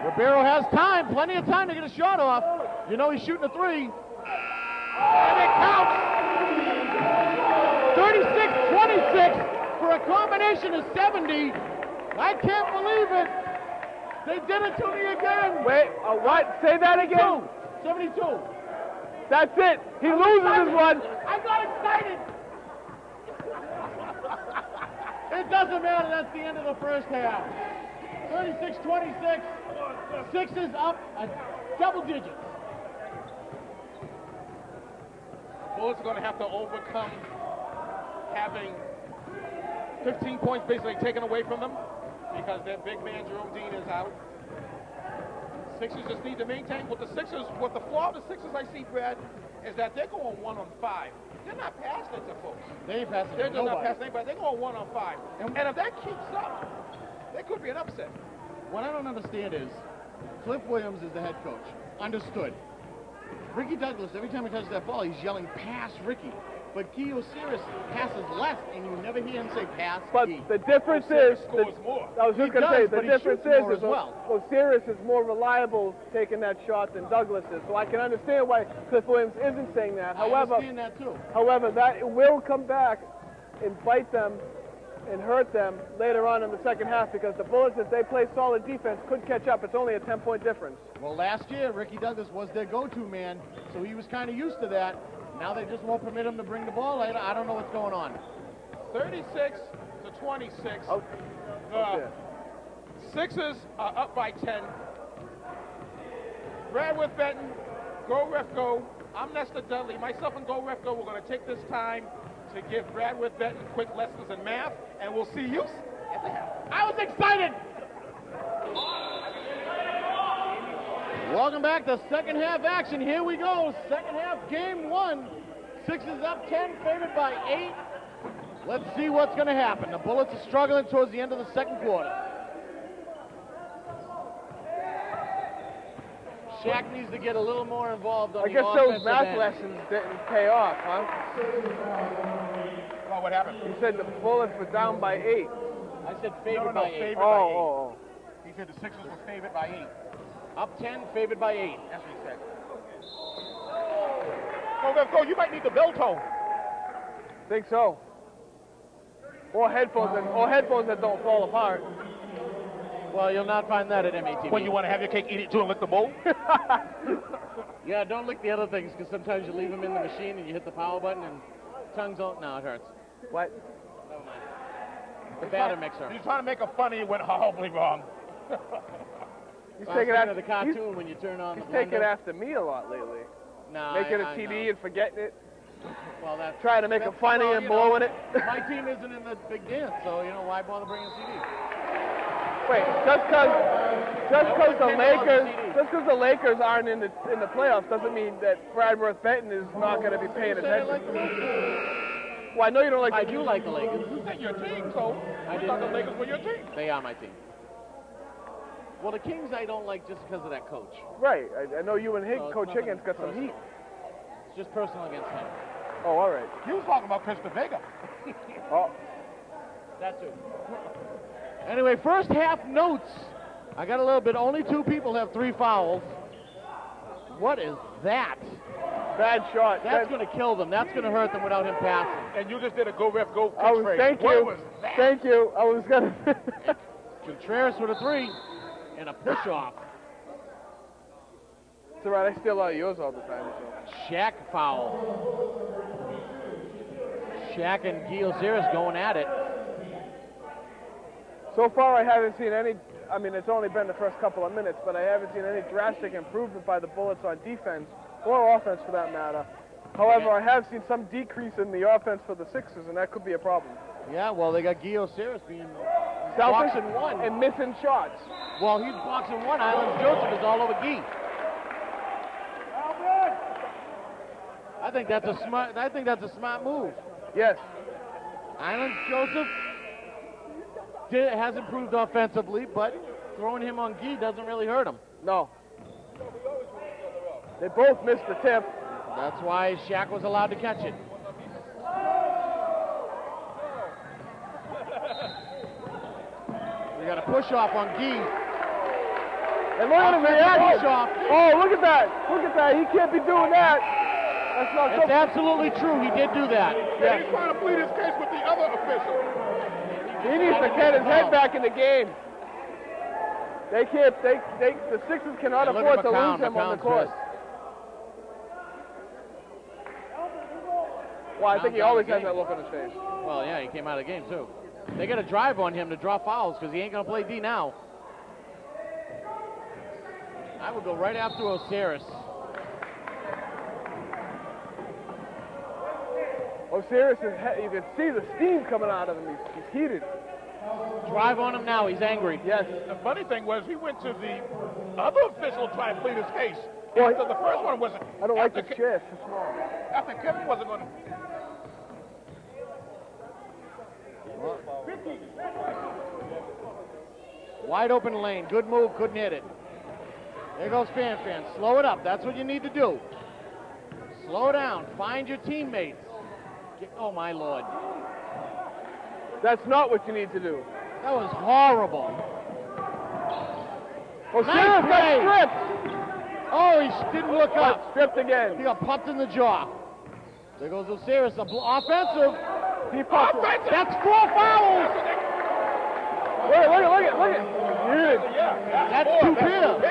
Ribeiro has time, plenty of time to get a shot off. You know he's shooting a 3. And it counts! 36-26 for a combination of 70. I can't believe it. They did it to me again. Wait, what? Say that again. 72. That's it. He loses his one. I got excited. It doesn't matter. That's the end of the first half. 36-26. Sixers up a double digits. Bullets are going to have to overcome having 15 points basically taken away from them because their big man Jerome Dean is out. Sixers just need to maintain. What the flaw of the Sixers I see, Brad, is that they're going 1-on-5. They're not passing it to folks. They ain't passing They're it to just not nobody. passing anybody. They're going 1-on-5. And if that keeps up, there could be an upset. What I don't understand is, Cliff Williams is the head coach. Understood. Ricky Douglas, every time he touches that ball, he's yelling, pass Ricky. But Guy Osiris passes less, and you never hear him say pass But Guy. the difference is, Scores more. I was just He going to say, does, the but he difference shoots more is as well. Osiris is more reliable taking that shot than Douglas is. So I can understand why Cliff Williams isn't saying that. I However, understand that too. However, that will come back and bite them and hurt them later on in the second half because the Bullets, if they play solid defense, could catch up. It's only a 10-point difference. Well, last year, Ricky Douglas was their go-to man, so he was kind of used to that. Now they just won't permit him to bring the ball later. I don't know what's going on. 36-26. Oh, okay. Sixers are up by 10. Brad with Benton, Go Ref Go. I'm Nestor Dudley. Myself and Go Ref Go, we're going to take this time to give Brad with Benton quick lessons in math, and we'll see you at the half. I was excited! Welcome back to second half action. Here we go. Second half, game 1. Sixers up 10, favored by 8. Let's see what's going to happen. The Bullets are struggling towards the end of the second quarter. Shaq needs to get a little more involved on I the guess offensive those math end. lessons didn't pay off, huh? Oh, what happened? You said the Bullets were down by 8. I said favored by 8. Favored by 8. Oh. He said the Sixers were favored by 8. Up 10, favored by 8. That's what he said. Go. You might need the bell tone. Think so. Or headphones that don't fall apart. Well, you'll not find that at MATV. When you want to have your cake, eat it too, and lick the bowl. Yeah, don't lick the other things, because sometimes you leave them in the machine and you hit the power button and tongues don't. No, it hurts. What? Never mind. The batter mixer. He's trying to make a funny, it went horribly wrong. He's I was taking thinking after of the cartoon when you turn on He's the taking blender. after me a lot lately. No, Making I a TD know. and forgetting it. Well, that's Trying to make a that's- funny well, and you blowing know, it. My team isn't in the big dance, so why bother bringing a CD? Wait, just because the Lakers aren't in the playoffs doesn't mean that Brad Worth Benton is not going to be paying You said I attention. like the Lakers. Well, I know you don't like I the do like the Lakers. You said your team, so I you thought the Lakers were your team. They are my team. Well, the Kings I don't like just because of that coach. Right. I know you and So it's Coach nothing Higgins got some personal. heat. It's just personal against him. Oh, all right. You was talking about Krista Vega. Oh, That too. Anyway, first half notes. I got a little bit. Only 2 people have 3 fouls. What is that? bad shot. That's going to kill them. That's going to hurt them without him passing. And you just did a go ref go I was, catchphrase. thank What you. was that? Thank you. I was going to. Contreras with a 3 and a push-off. It's all right. I steal out of yours all the time. So. Shaq foul. Shaq and Gio Osiris going at it. So far, I haven't seen any. I mean, it's only been the first couple of minutes, but I haven't seen any drastic improvement by the Bullets on defense or offense, for that matter. However, I have seen some decrease in the offense for the Sixers, and that could be a problem. Yeah, well, they got Gio Osiris being Selfish boxing one. and missing shots. Well, he's boxing one. Islands Joseph is all over Gee. I think that's a smart move. Yes. Islands Joseph has improved offensively, but throwing him on Gee doesn't really hurt him. No. They both missed the tip. That's why Shaq was allowed to catch it. We got a push off on Gee. And look at him react. Push off. Oh, look at that. Look at that. He can't be doing that. That's not It's good. absolutely true. He did do that. And he's trying to plead his case with the other official. He needs to get his head back in the game. They can't. The Sixers cannot And look afford at to McCown. lose him on the McCown's court. pissed. Well, I think he McCown's always out has of the that look on his face. Well, yeah, he came out of the game, too. They got a drive on him to draw fouls because he ain't going to play D now. I would go right after Osiris. Osiris you can see the steam coming out of him. He's heated. Drive on him now. He's angry. Yes. The funny thing was he went to the other official trying to plead his case. Well, After the first one wasn't. I don't like after this chair. It's too small. After Kevin wasn't going to. Wide open lane. Good move. Couldn't hit it. There goes Fan. Slow it up. That's what you need to do. Slow down. Find your teammates. Oh, my Lord. That's not what you need to do. That was horrible. Osiris got play. stripped. Oh, he didn't look Got up. stripped again. He got pumped in the jaw. There goes Osiris. Offensive. He pumped him. That's 4 fouls. Look at. Yeah. That's 2 pairs.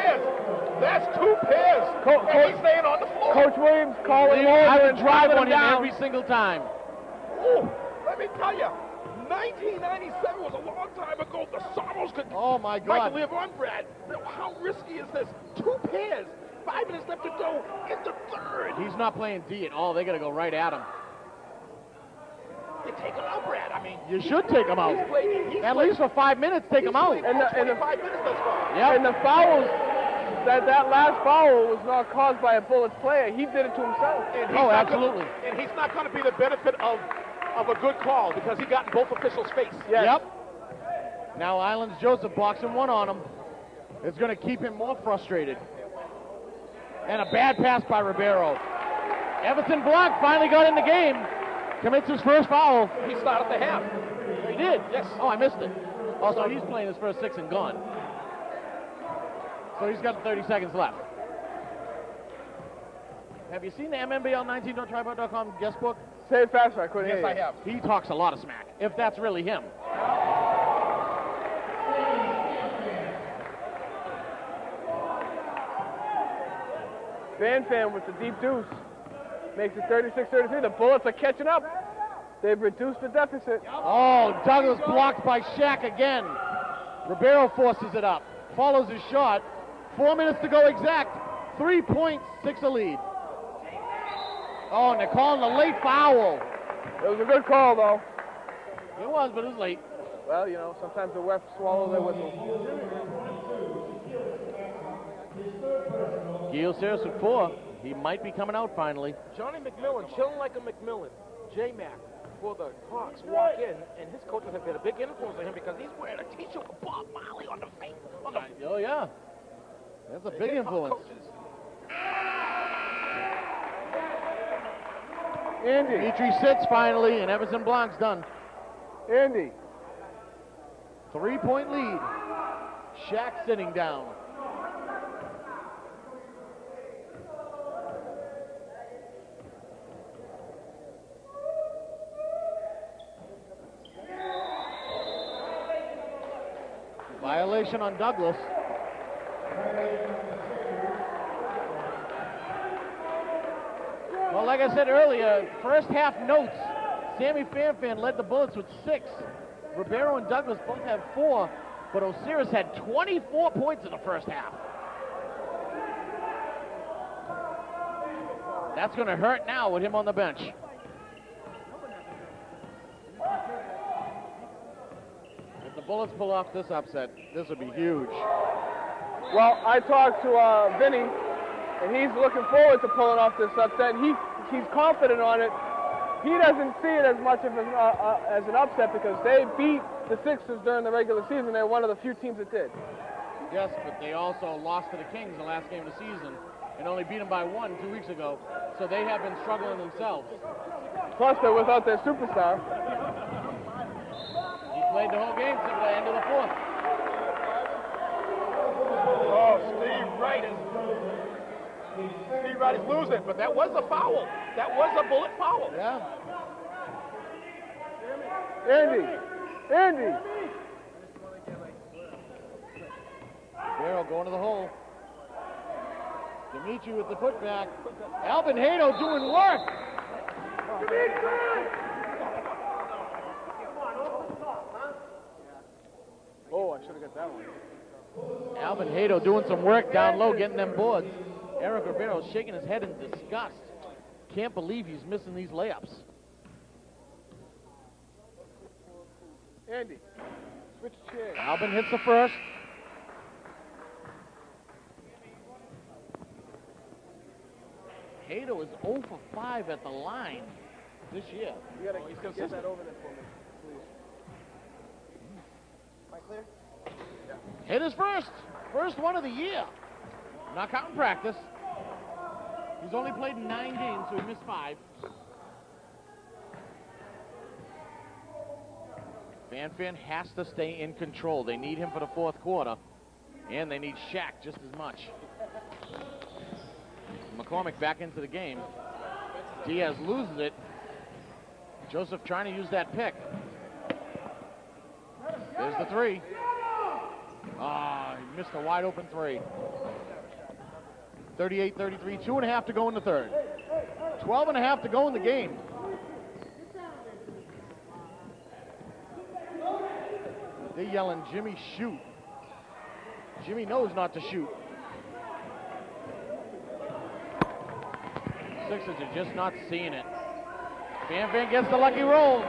That's 2 pairs. And he's staying on the floor. Coach Williams calling I over would and drive driving on him down. every single time. Oh, let me tell you, 1997 was a long time ago. The Soros could. Oh, my God. Might live on, Brad. How risky is this? 2 pairs. 5 minutes left to go in the third. He's not playing D at all. They got to go right at him. You take him out, Brad. I mean, You should take him out. he's At played- least for 5 minutes, take him out. He's played all 25 minutes thus far. Yep. And the fouls, that last foul was not caused by a Bullets player. He did it to himself. And he's Oh, not absolutely. and he's not going to be the benefit of a good call because he got in both officials' face. Yes. Yep. Now Islands Joseph boxing one on him. It's going to keep him more frustrated. And a bad pass by Ribeiro. Everson Blanc finally got in the game. Commits his first foul. He started the half. He did? Yes. Oh, I missed it. Also, he's playing his first 6 and gone. So he's got 30 seconds left. Have you seen the MNBL19.tripod.com guest book? Say it faster, I couldn't hear Yes, you. I have. He talks a lot of smack, if that's really him. Fan with the deep deuce. Makes it 36-33. The Bullets are catching up. They've reduced the deficit. Oh, Douglas blocked by Shaq again. Ribeiro forces it up. Follows his shot. 4 minutes to go exact. 3 points, 6 a lead. Oh, and they're calling the late foul. It was a good call, though. It was, but it was late. Well, you know, sometimes the refs swallow their whistle. Gil Saris with 4. He might be coming out finally. Johnny McMillan, chilling like a McMillan. J-Mac, for the Hawks, walk in, and his coaches have been a big influence on him because he's wearing a T-shirt with Bob Marley on the face. Oh, yeah. That's a big influence. Andy. Dimitri sits finally, and Everson Blanc's done. Andy. 3-point lead. Shaq sitting down. Violation on Douglas. Well, like I said earlier, first half notes. Sammy Fanfan led the Bullets with 6. Ribeiro and Douglas both have 4, but Osiris had 24 points in the first half. That's going to hurt now with him on the bench. If the Bullets pull off this upset, this would be huge. Well, I talked to Vinny, and he's looking forward to pulling off this upset. And he's confident on it. He doesn't see it as much of as an upset because they beat the Sixers during the regular season. They're one of the few teams that did. Yes, but they also lost to the Kings the last game of the season and only beat them by 1 2 weeks ago. So they have been struggling themselves. Plus, they're without their superstar. He played the whole game to the end of the 4th. Oh, Steve Wright is losing, but that was a foul. That was a Bullet foul. Yeah. Andy. Barrow going to the hole. Dimitri with the putback. Alvin Hato doing work. Oh, I should have got that one. Alvin Hato doing some work down low, getting them boards. Eric Ribeiro shaking his head in disgust. Can't believe he's missing these layups. Andy, switch chairs. Alvin hits the first. Hato is 0 for 5 at the line this year. You gotta get that over there for me, please. Am I clear? Hit his first one of the year. Not counting practice. He's only played 9 games, so he missed 5. Fan has to stay in control. They need him for the 4th quarter, and they need Shaq just as much. McCormick back into the game. Diaz loses it. Joseph trying to use that pick. There's the 3. Ah, he missed a wide open 3. 38-33, 2.5 to go in the 3rd. 12.5 to go in the game. They're yelling, Jimmy, shoot. Jimmy knows not to shoot. Sixers are just not seeing it. Fan gets the lucky roll.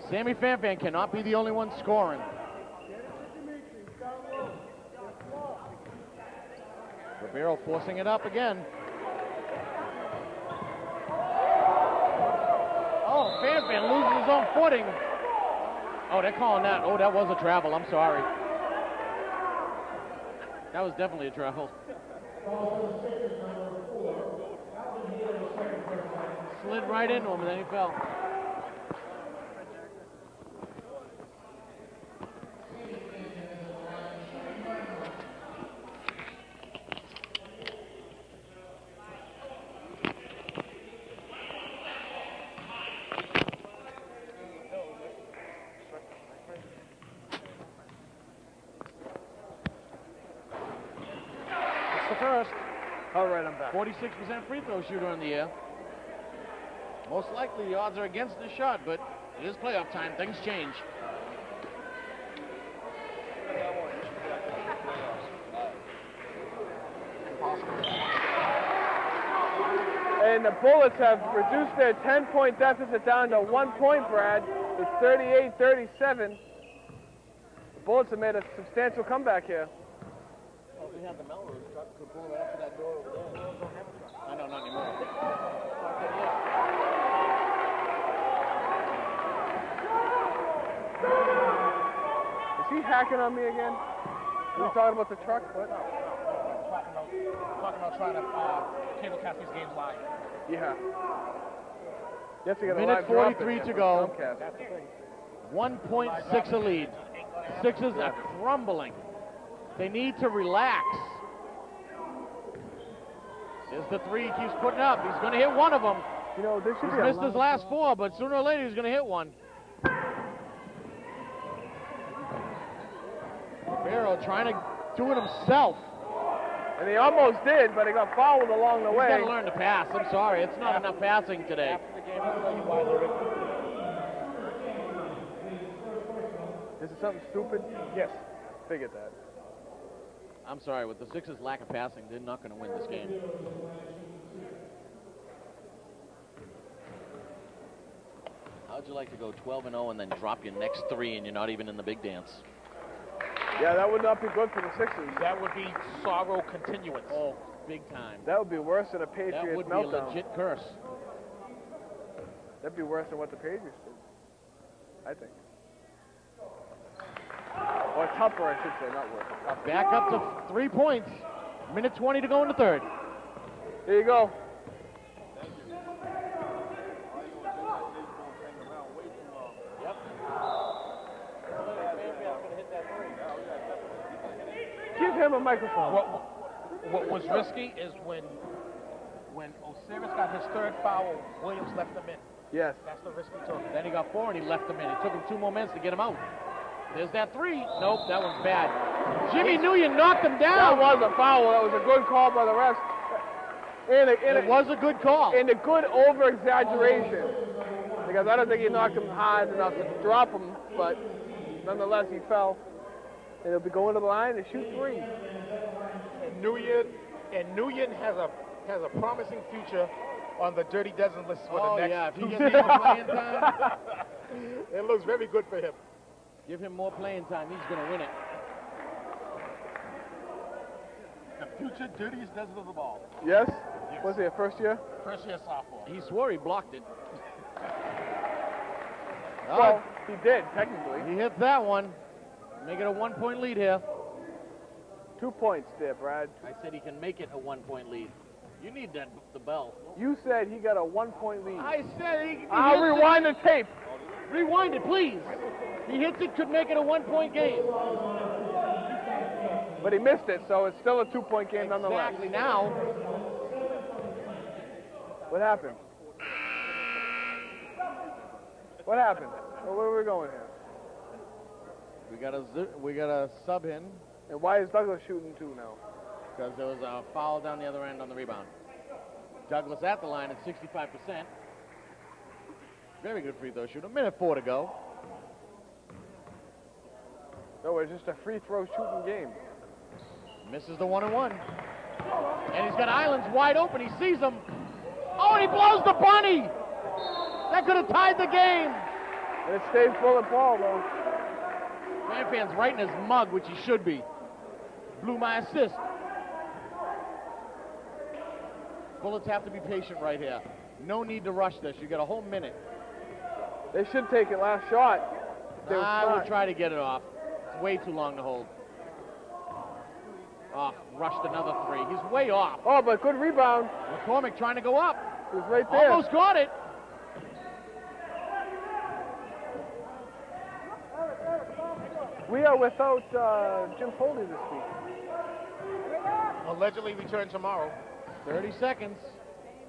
Sammy Fan cannot be the only one scoring. Ribeiro forcing it up again. Oh, Fan loses his own footing. Oh, they're calling that. Oh, that was a travel. I'm sorry. That was definitely a travel. Slid right into him, and then he fell. It's the first. All right, I'm back. 46% free throw shooter in the year. Most likely the odds are against the shot, but it is playoff time. Things change. And the Bullets have reduced their 10-point deficit down to 1 point, Brad. It's 38-37. The Bullets have made a substantial comeback here. Well, if we had the Melrose truck, could pull it after that door over there. I know, not anymore. Is he hacking on me again? Are you talking about the truck? What? Talking about trying to cable cast these games live. Yeah. You have to get a Minute live drop in 43 here to for go. Comcast. That's the thing. 1.6 a lead. Sixers are crumbling. They need to relax. There's the three he keeps putting up. He's going to hit one of them. You know, there should He's be a missed his live last drop. four, but sooner or later he's going to hit one. Barrow trying to do it himself. And he almost did, but he got fouled along the He's way. got to learn to pass. I'm sorry. It's not enough passing today. After the game, I'll tell you why, Larry. This is something stupid? Yes. Figured that. I'm sorry. With the Sixers' lack of passing, they're not going to win this game. How'd you like to go 12-0 and then drop your next three and you're not even in the big dance? Yeah, that would not be good for the Sixers. That would be sorrow continuance. Oh, big time. That would be worse than a That Patriots would be a meltdown. legit curse. That'd be worse than what the Patriots did, I think. Or tougher, I should say, not worse. Back up to 3 points. Minute 20 to go in the third. Here you go. Give him a microphone. What was risky is when Osiris got his third foul, Williams left him in. Yes. That's the risk he took. Then he got four and he left him in. It took him 2 more minutes to get him out. There's that three. Nope, that one's bad. Jimmy Nguyen knocked him That down. was a foul. That was a good call by the refs. It was a good call. And a good over-exaggeration. Because I don't think he knocked him hard enough to drop him, but nonetheless he fell. And he'll be going to the line to shoot three. And Nguyen has a promising future on the Dirty Dozen list for Oh, the next. yeah, if he gets more playing time, It looks very good for him. give him more playing time. He's going to win it. The future Dirtiest Dozen of the ball. Yes? Was he a first year? First year sophomore. He swore he blocked it. Well, he did, technically. He hits that one. Make it a 1 point lead here. 2 points there, Brad. I said he can make it a 1 point lead. You need that, the bell. You said he got a 1 point lead. I said he I'll hits rewind the tape. it. Rewind it, please. He hits it, could make it a 1 point game. But he missed it, so it's still a 2 point game nonetheless. Exactly now. What happened? What happened? Well, where are we going here? We got a sub in And why is Douglas shooting two now? because there was a foul down the other end on the rebound. Douglas at the line at 65%. Very good free throw shooter. Minute 4 to go. No, it's just a free throw shooting game. Misses the 1-and-1. And he's got Islands wide open. He sees him. Oh, and he blows the bunny. That could have tied the game. And it stays bullet ball, though. Fan's right in his mug, which he should be. Blew my assist. Bullets have to be patient right here. No need to rush this. You got a whole minute. They should take it last shot. If they were I would smart. try to get it off. It's way too long to hold. Oh, rushed another three. He's way off. Oh, but good rebound. McCormick trying to go up. He was right there. Almost got it. We are without Jim Foley this week. Allegedly return tomorrow. 30 seconds.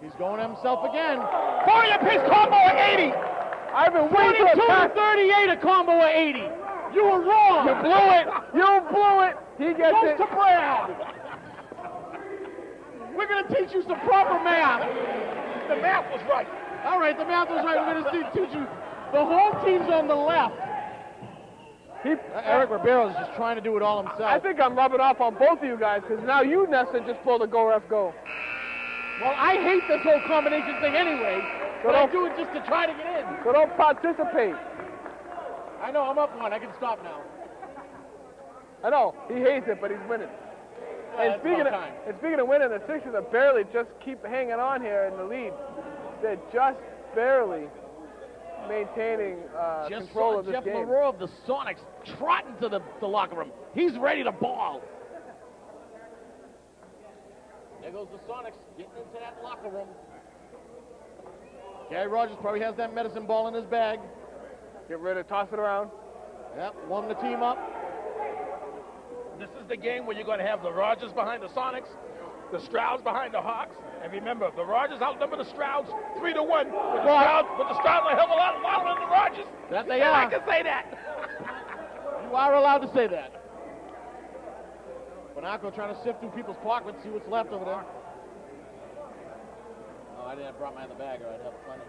He's going himself again. 40 apiece combo at 80. I've been waiting 42 for to 38, a combo at 80. You were wrong. You blew it. You blew it. He gets Goes it. to Brad. We're going to teach you some proper math. The math was right. All right, the math was right. We're going to teach you. The whole team's on the left. Eric Ribeiro is just trying to do it all himself. I think I'm rubbing off on both of you guys because now you, Nessa, just pulled a go ref go. Well, I hate this whole combination thing anyway, but I do it just to try to get in. So don't participate. I know, I'm up one. I can stop now. I know, he hates it, but he's winning. And speaking of winning, the Sixers are barely just keep hanging on here in the lead. They're just barely maintaining control of this Jeff game. Leroy of the Sonics trotting to the locker room. He's ready to ball. There goes the Sonics getting into that locker room. Gary Rogers probably has that medicine ball in his bag. Get ready to toss it around. Yep, warm the team up. This is the game where you're going to have the Rogers behind the Sonics, the Strouds behind the Hawks, and remember, the Rogers outnumber the Strouds 3-1. But the Strouds are a hell of a lot louder than the Rogers. That they and are. I can say that. You are allowed to say that. Bonaco trying to sift through people's pockets, see what's left over there. Oh, I didn't have brought my other bag, or I'd have plenty.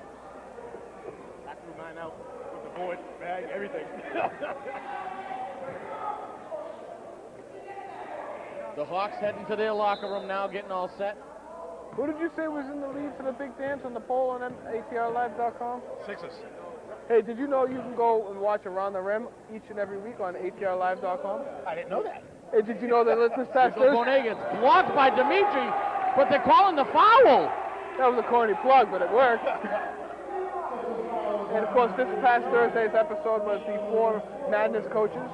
I threw mine out with the board, bag, everything. The Hawks heading to their locker room now, getting all set. Who did you say was in the lead for the big dance on the poll on ATRlive.com? Sixers. Hey, did you know you can go and watch Around the Rim each and every week on ATRlive.com? I didn't know that. Hey, did you know that this past Thursday? Bonet gets blocked by Dimitri, but they're calling the foul. That was a corny plug, but it worked. And of course, this past Thursday's episode was the 4 Madness coaches,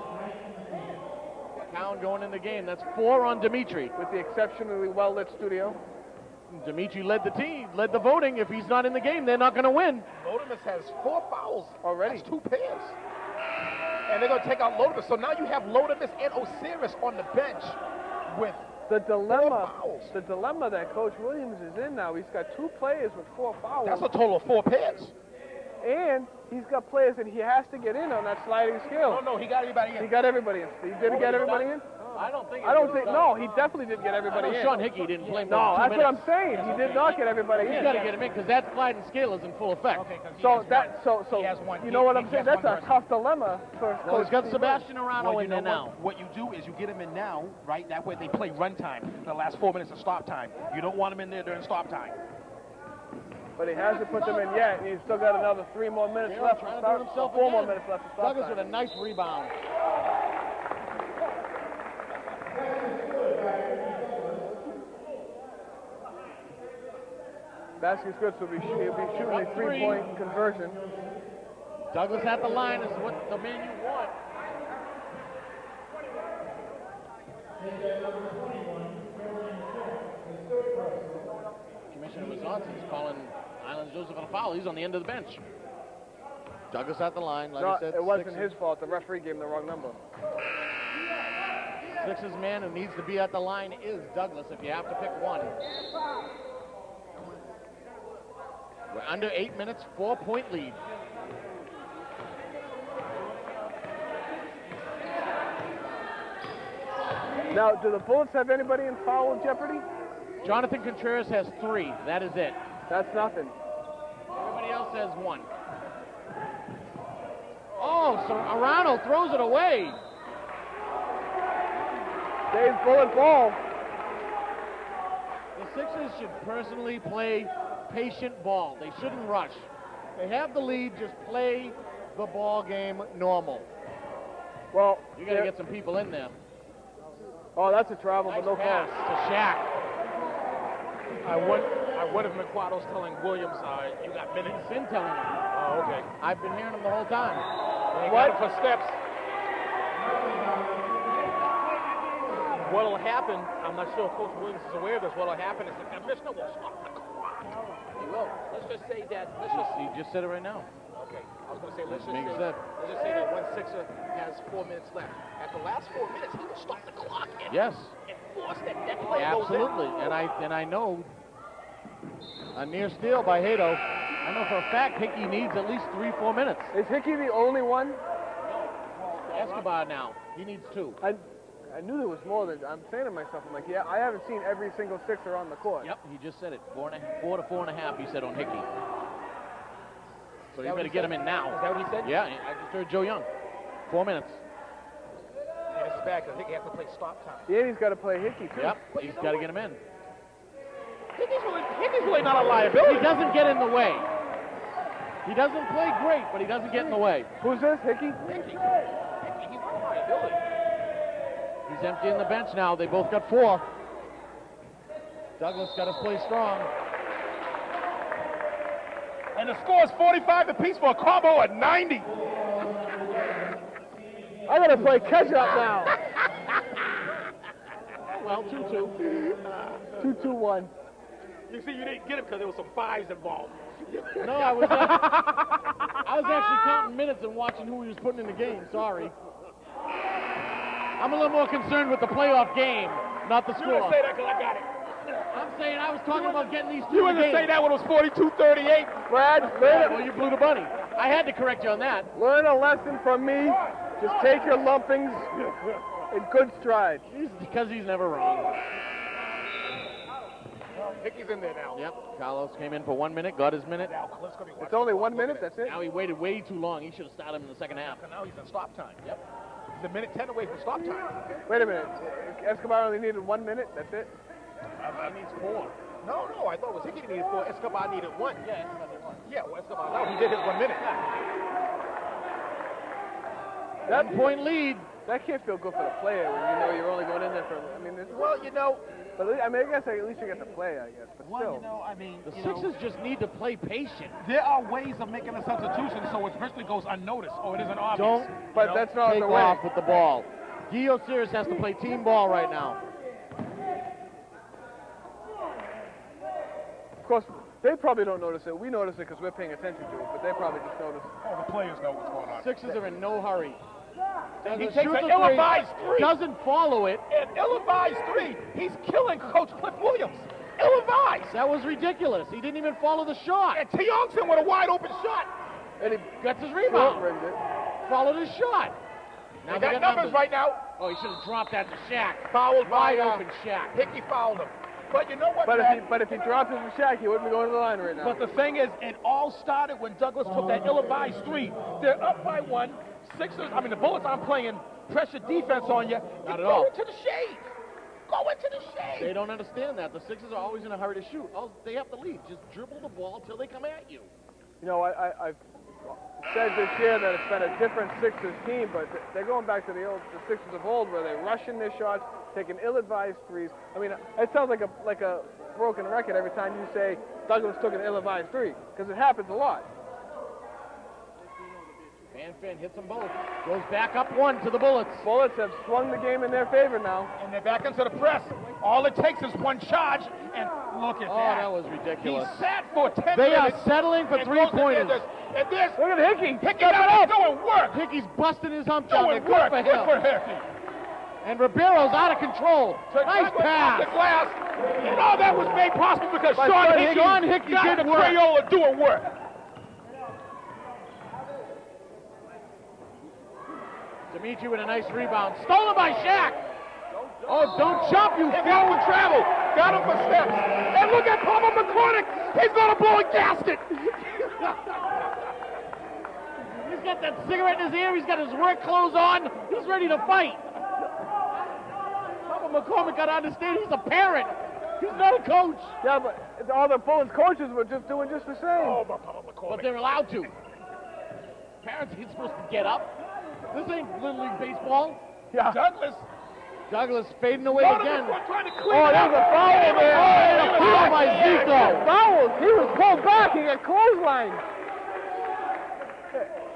Cowan going in the game. That's 4 on Dimitri. with the exceptionally well-lit studio. Dimitri led the team, led the voting. If he's not in the game, they're not going to win. Lodemus has 4 fouls Already. That's 2 pairs. And they're going to take out Lodemus. So now you have Lodemus and Osiris on the bench with The 4 dilemma, fouls. the dilemma that Coach Williams is in now, he's got 2 players with 4 fouls. That's a total of 4 pairs. And he's got players that he has to get in on that sliding scale. No, he got everybody in. He got everybody in. He didn't get everybody in? I don't think. No, he definitely didn't get everybody in. Sean Hickey didn't play more No, than 2 that's what I'm minutes. saying. He did not get everybody He's in. got to get him in because that sliding scale is in full effect. Okay, 'cause he So has that, one. so He has one. you know what I'm He saying? has That's one a person. tough dilemma for Well, Coach he's got Steve. Sebastian Arano in there now. What you do is you get him in now, right? That way they play run time for the last 4 minutes of stop time. You don't want him in there during stop time. But he hasn't put them in yet, and he's still got another 3 more minutes Taylor left. trying to Start, do it himself 4 more again. minutes left to stop Douglas with a time. nice rebound. Basket's good, so he'll be shooting a 3-point conversion. Douglas at the line is what the man you want. Commissioner Wisconsin is calling Island Joseph a foul. He's on the end of the bench. Douglas at the line, like I said. It wasn't Sixers. his fault. The referee gave him the wrong number. Sixers man who needs to be at the line is Douglas if you have to pick one. We're under 8 minutes, 4-point lead. Now, do the Bullets have anybody in foul jeopardy? Jonathan Contreras has 3. That is it. That's nothing. Everybody else has 1. Oh, so Arano throws it away. Dave's bullet ball. The Sixers should personally play patient ball. They shouldn't rush. They have the lead, just play the ball game normal. Well, You got to get some people in there. Oh, that's a travel, Nice but no pass call. to Shaq. I wonder if McQuaddle's telling Williams, you got minutes. He's been telling him. Oh, okay. I've been hearing him the whole time. They got him for steps. what'll happen, I'm not sure if Coach Williams is aware of this, what'll happen is the commissioner will stop the clock. He will. Let's just say that, He just said it right now. okay, I was going to say, let's Being just said. say that one Sixer has 4 minutes left. At the last 4 minutes, he will stop the clock and, Yes. and force that play goes in. Absolutely. And I know a near steal by Hato. I know for a fact Hickey needs at least 3-4 minutes. Is Hickey the only one? Escobar now. He needs 2. I knew there was more than, I'm saying to myself, I'm like, yeah, I haven't seen every single Sixer on the court. Yep, he just said it. 4 to 4.5, he said on Hickey. So you what better he get said? him in now. Is that what he said? Yeah, I just heard Joe Young. 4 minutes. And it's bad because Hickey has to play stop time. Yeah, he's got to play Hickey, too. Yep, he's got to get him in. Hickey's really not a liability. He doesn't get in the way. He doesn't play great, but he doesn't get in the way. Who's this, Hickey? Hickey, he's not a liability. He's emptying the bench now. They both got 4. Douglas got to play strong. And the score is 45 apiece for a combo at 90. I got to play catch up now. Well, 2-2. 2-2-1. You see, you didn't get it because there was some 5s involved. No, I was actually counting minutes and watching who he was putting in the game. Sorry. I'm a little more concerned with the playoff game, not the You score. didn't say that because I got it. I'm saying I was talking about getting these 2 You in the wouldn't game. say that when it was 42-38. Brad, Well, you blew the bunny. I had to correct you on that. learn a lesson from me. Just take your lumpings in good stride. Because he's never wrong. Hickey's in there now. Yep, Carlos came in for 1 minute, got his minute. Now Cliff's going to be It's only 1 minute, that's it? Now he waited way too long. He should have started him in the second half. Now he's in stop time. Yep. He's a minute 10 away from stop time. Wait a minute. Escobar only needed 1 minute, that's it? He needs 4. No, I thought it was Hickey needed 4. Escobar needed 1. Yeah, Escobar did 1. Yeah, well, Escobar, no, he did his 1 minute. 1-point lead. That can't feel good for the player when you know you're only going in there for, I mean, this, Well, you know, but I mean, I guess at least you get to play, I guess, but still. The Sixers just need to play patient. There are ways of making a substitution so it virtually goes unnoticed or it isn't obvious. Don't But that's not take the way. off with the ball. Gio Sirius has to play team ball right now. Of course, they probably don't notice it. We notice it because we're paying attention to it, but they probably just notice it. Oh, the players know what's going on. Sixers are in no hurry. he Doesn't takes shoot an the three, ill-advised 3. doesn't follow it. An ill-advised 3. He's killing Coach Cliff Williams. Ill-advised. That was ridiculous. He didn't even follow the shot. And T-Youngson with a wide open shot. And he Gets his short rebound. rimmed it. Followed his shot. Now They got numbers right now. Oh, he should have dropped that to Shaq. Fouled by Wide open Shaq. Hickey fouled him. But you know what, But Matt? if he dropped it to Shaq, he wouldn't be going to the line right now. But the thing is, it all started when Douglas took that ill-advised 3. They're up by 1. The Bullets aren't playing pressure defense on you. Not at Go all. into the shade. Go into the shade. They don't understand that. The Sixers are always in a hurry to shoot. They have to lead. Just dribble the ball till they come at you. You know, I've said this year that it's been a different Sixers team, but they're going back to the Sixers of old where they're rushing their shots, taking ill-advised threes. I mean, it sounds like a broken record every time you say Douglas took an ill-advised 3, because it happens a lot. Fan hits them both. Goes back up 1 to the Bullets. Bullets have swung the game in their favor now. And they're back into the press. All it takes is one charge, and look at Oh, that. that was ridiculous. He sat for 10 They are minutes. settling for and goes in three-pointers. there, and this, Look at Hickey. Hickey out there doing work. Hickey's busting his hump down there. Doing Good work. for Good him. for Hickey. And Ribeiro's out of control. Nice Off the pass. glass. And all that was made possible because But Sean Hickey got did the work. Crayola doing work. Dimitri with a nice rebound. Stolen by Shaq. Oh, don't jump, you And fool. got him for travel. Got him for steps. And look at Palmer McCormick. He's going to blow a gasket. He's got that cigarette in his ear. He's got his work clothes on. He's ready to fight. Papa McCormick got to understand he's a parent. He's not a coach. Yeah, but all the Bullets coaches were just doing just the same. Oh, but Palmer But McCormick. they're allowed to. Parents ain't supposed to get up. This ain't Little League Baseball. Yeah. Douglas fading away again. Trying to clean Oh, it there's up. a foul there. A foul by Zico. Foul. He was pulled back. He got clotheslined.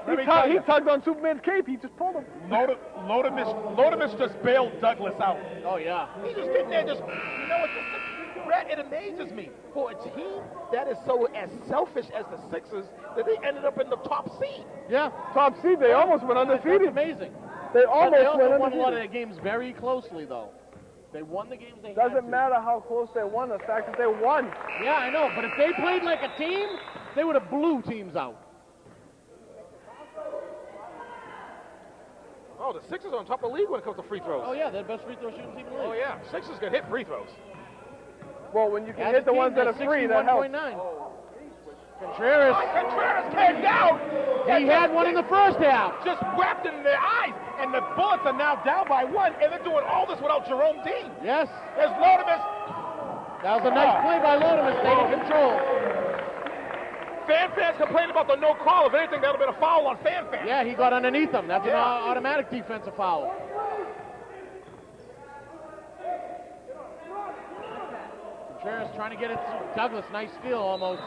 He tugged on Superman's cape. He just pulled him. Lodemus just bailed Douglas out. Oh, yeah. He just getting there, just, you know what, Brad, it amazes me. For a team that is so as selfish as the Sixers, that they ended up in the top seed. Yeah. Top seed, they almost went undefeated. That's amazing. They But almost they also went won a lot of undefeated. their games very closely, though. They won the games they had Doesn't to. matter how close they won, the fact that they won. Yeah, I know, but if they played like a team, they would have blew teams out. Oh, the Sixers are on top of the league when it comes to free throws. Oh, yeah, they're the best free throw shooters in the league. Oh, yeah. Sixers can hit free throws. Well, when you can As hit a the team, ones that are they're free, that helps. 61.9. Contreras, Contreras came down. he had one in the first half. Just wrapped in their eyes, and the Bullets are now down by 1, and they're doing all this without Jerome Dean. Yes, There's Lodemus. that was a nice play by Lodemus, stayed in control. Fans complain about the no call. If anything, that would have been a foul on Fan. Yeah, he got underneath him. That's an automatic defensive foul. Contreras trying to get it to Douglas. Nice steal almost.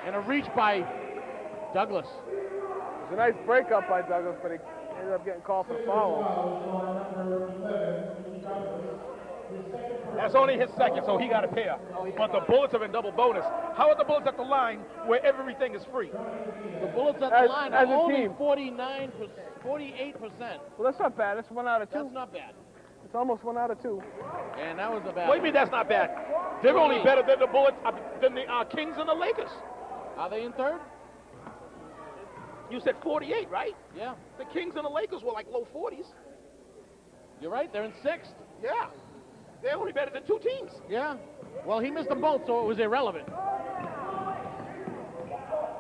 And a reach by Douglas. It was a nice breakup by Douglas, but he ended up getting called for foul. That's only his second, so he got a pair. But the Bullets are in double bonus. How are the Bullets at the line where everything is free? The Bullets at the As- line as are a only team. 48%. Well, that's not bad. It's 1 out of 2. That's not bad. It's almost 1 out of 2. And that was a bad What do you mean that's not bad? They're only better than the Bullets, than the Kings and the Lakers. Are they in third? You said 48, right? Yeah. The Kings and the Lakers were like low 40s. You're right. They're in sixth. Yeah. They're only better than 2 teams. Yeah. Well, he missed them both, so it was irrelevant.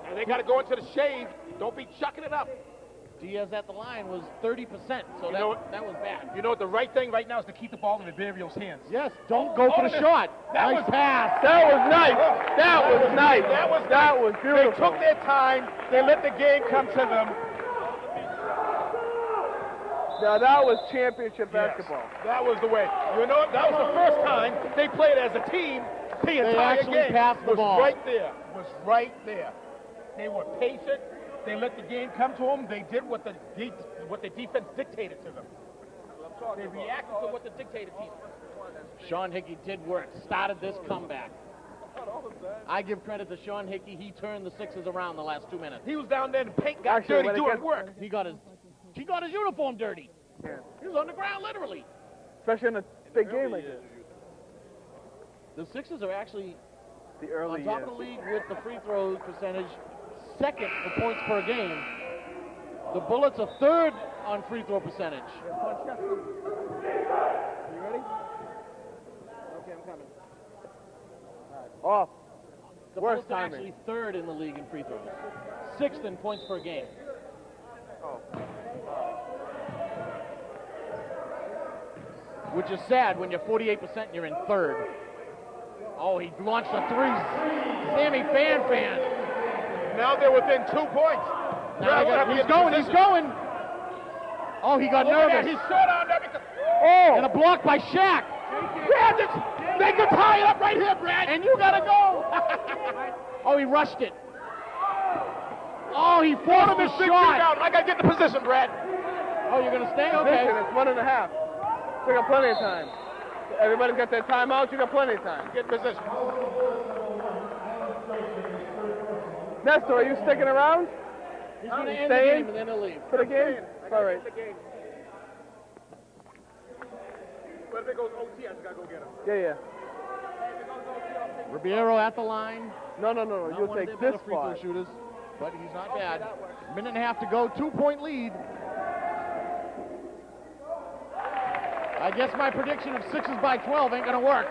And they got to go into the shade. Don't be chucking it up. Diaz at the line was 30%, so You know what? that was bad. You know what the right thing right now is to keep the ball in Ribeiro's hands. Yes, don't go for the shot. That Nice was- pass. That was nice. That was nice. That was beautiful. They took their time. They let the game come to them. Now, that was championship basketball. That was the way. You know what? That was the first time they played as a team. The entire actually game passed the was ball. right there. Was right there. They were patient. They let the game come to them. They did what the defense dictated to them. They reacted to what the dictated to them. Sean Hickey did work, started this comeback. I give credit to Sean Hickey. He turned the Sixers around the last 2 minutes. He was down there and paint got Actually, dirty when it doing gets- work. He got his uniform dirty. Yeah. He was on the ground, literally. Especially in a big game like this. The Sixers are actually The early on top years. of the league with the free throw percentage, second for points per game. The Bullets are third on free throw percentage. You ready? Okay, I'm coming. Off. The Worst Bullets are timing. actually third in the league in free throws, sixth in points per game. Which is sad when you're 48% and you're in third. Oh, he launched a three. Sammy Fan. Now they're within 2 points. He's going. Oh, he got Look at that. nervous. He's short on everything. And a block by Shaq. Brad, they can tie it up right here, Brad. And you gotta go. Oh, he rushed it. Oh, he forced the shot. Down. I gotta get the position, Brad. Oh, you're gonna stay? Okay. Listen, it's 1.5. We got plenty of time. Everybody's got their timeouts. You got plenty of time. Get in position. Nestor, are you sticking around He's gonna You end the staying? game and then he'll leave. for the game? All right. But if it goes OT, I just gotta go get him. Yeah. Ribeiro at the line. No. Not You'll one of take their this better free throw spot. shooters, but he's not bad. Minute and a half to go, 2-point lead. I guess my prediction of Sixers by 12 ain't gonna work.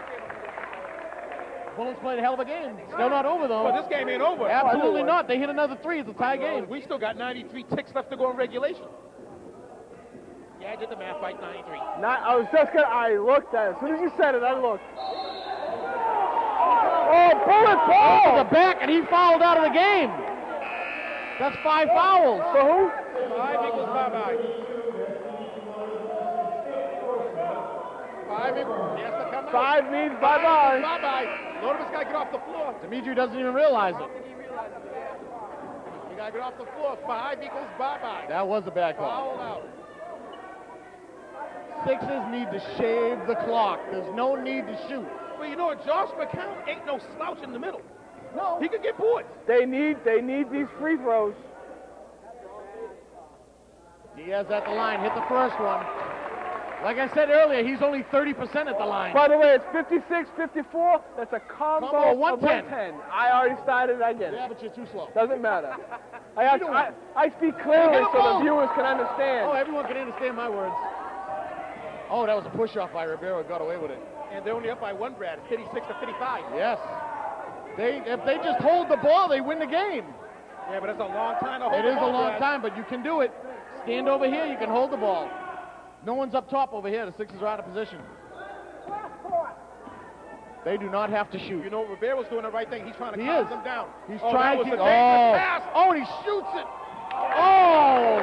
Bullets played a hell of a game. Still not over though. Well, this game ain't over. Absolutely not. They hit another three. It's a tie game. We still got 93 ticks left to go in regulation. Yeah, I did the math right, 93. I looked at it. As soon as you said it, I looked. Oh, bullet To ball! the back, and he fouled out of the game. That's 5 fouls. For who? 5 equals bye-bye. 5 equals, he has to come out. 5 means bye-bye. Bye-bye. Lodemus got to get off the floor. Dimitri doesn't even realize it. You got to get off the floor. 5 equals bye-bye. That was a bad call. Foul out. Sixers need to shave the clock. There's no need to shoot. Well, you know what? Josh McCown ain't no slouch in the middle. No. He could get bored. They need these free throws. Diaz at the line, hit the first one. Like I said earlier, he's only 30% at the line. By the way, it's 56-54. That's a combo of 110. I already started. I get it. Yeah, but you're too slow. Doesn't matter. I speak clearly so the viewers can understand. Oh, everyone can understand my words. Oh, that was a push-off by Ribeiro. Got away with it. And they're only up by 1, Brad. 56-55. Yes. If they just hold the ball, they win the game. Yeah, but it's a long time to hold It the is a ball, long Brad. time, but you can do it. Stand over here, you can hold the ball. No one's up top over here. The Sixers are out of position. They do not have to shoot. You know, Rivera's doing the right thing. He's trying to He calm is. them down. He's Oh, trying that to was keep. a dangerous pass. Oh, and he shoots it. Oh!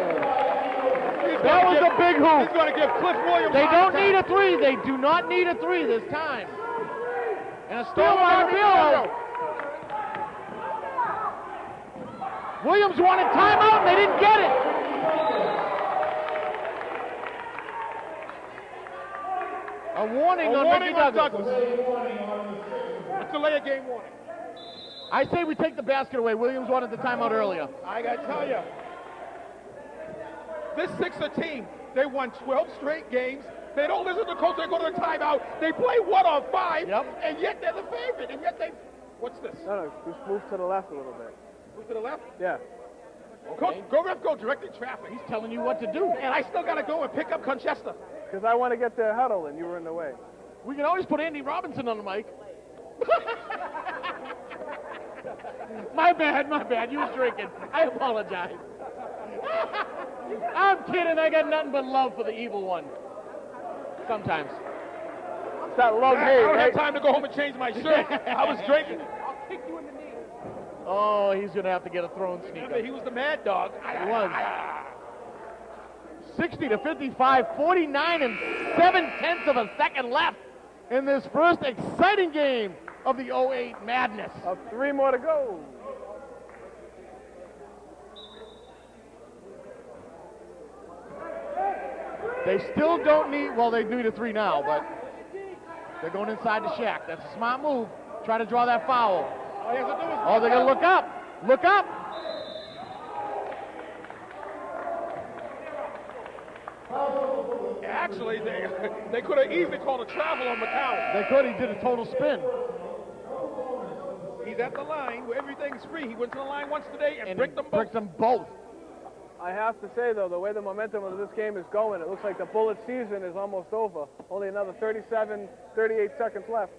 That was a big hoop. He's going to give Cliff Williams. They a don't hard need time. a three. They do not need a three this time. And a steal by Ribeiro. Williams wanted timeout, and they didn't get it. A warning on Ricky Douglas. It's a delay of game warning. I say we take the basket away. Williams wanted the timeout earlier. I got to tell you, this Sixer team, they won 12 straight games. They don't listen to the coach. They go to the timeout. They play 1-on-5, and yet they're the favorite. And yet they, what's this? No, just move to the left a little bit. Move to the left? Yeah. Okay. Go ref, go direct in traffic. He's telling you what to do. And I still got to go and pick up Conchesta. Because I want to get the huddle, and you were in the way. We can always put Andy Robinson on the mic. My bad. You was drinking. I apologize. I'm kidding. I got nothing but love for the evil one. Sometimes. It's that love hate, I don't right? have time to go home and change my shirt. I was drinking. I'll kick you in the knee. Oh, he's going to have to get a throne sneaker. Remember, he was the mad dog. He was. 60-55, 49 and 7/10 of a second left in this first exciting game of the 08 madness. Of 3 more to go. They still don't need, well, they need a 3 now, but they're going inside the Shaq. That's a smart move. Try to draw that foul. Oh, they're going to look up. Look up. Actually, they could have easily called a travel on McCown. They could. He did a total spin. He's at the line where everything's free. He went to the line once today and bricked them both. Bricked them both. I have to say, though, the way the momentum of this game is going, it looks like the Bullet season is almost over. Only another 37, 38 seconds left.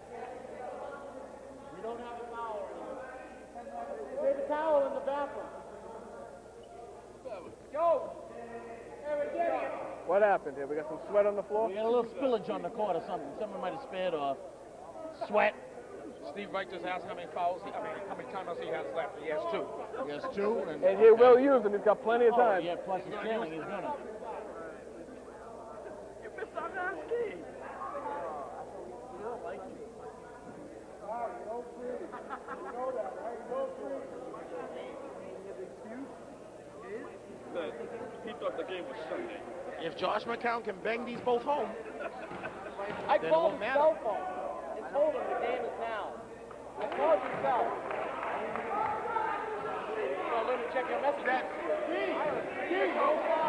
We don't have a towel. There's a towel in the bathroom. Go. What happened here? We got some sweat on the floor? We got a little spillage on the court or something. Someone might have spared or sweat. Steve Wright just asked how many fouls, how many timeouts he has left. He has 2. He has 2. And he will use them. He's got plenty of time. Yeah, plus he's trailing. He's gonna. He thought the game was Sunday. If Josh McCown can bang these both home, I then it called won't his matter. cell phone and told him the game is now. I called his cell. Let me check your message.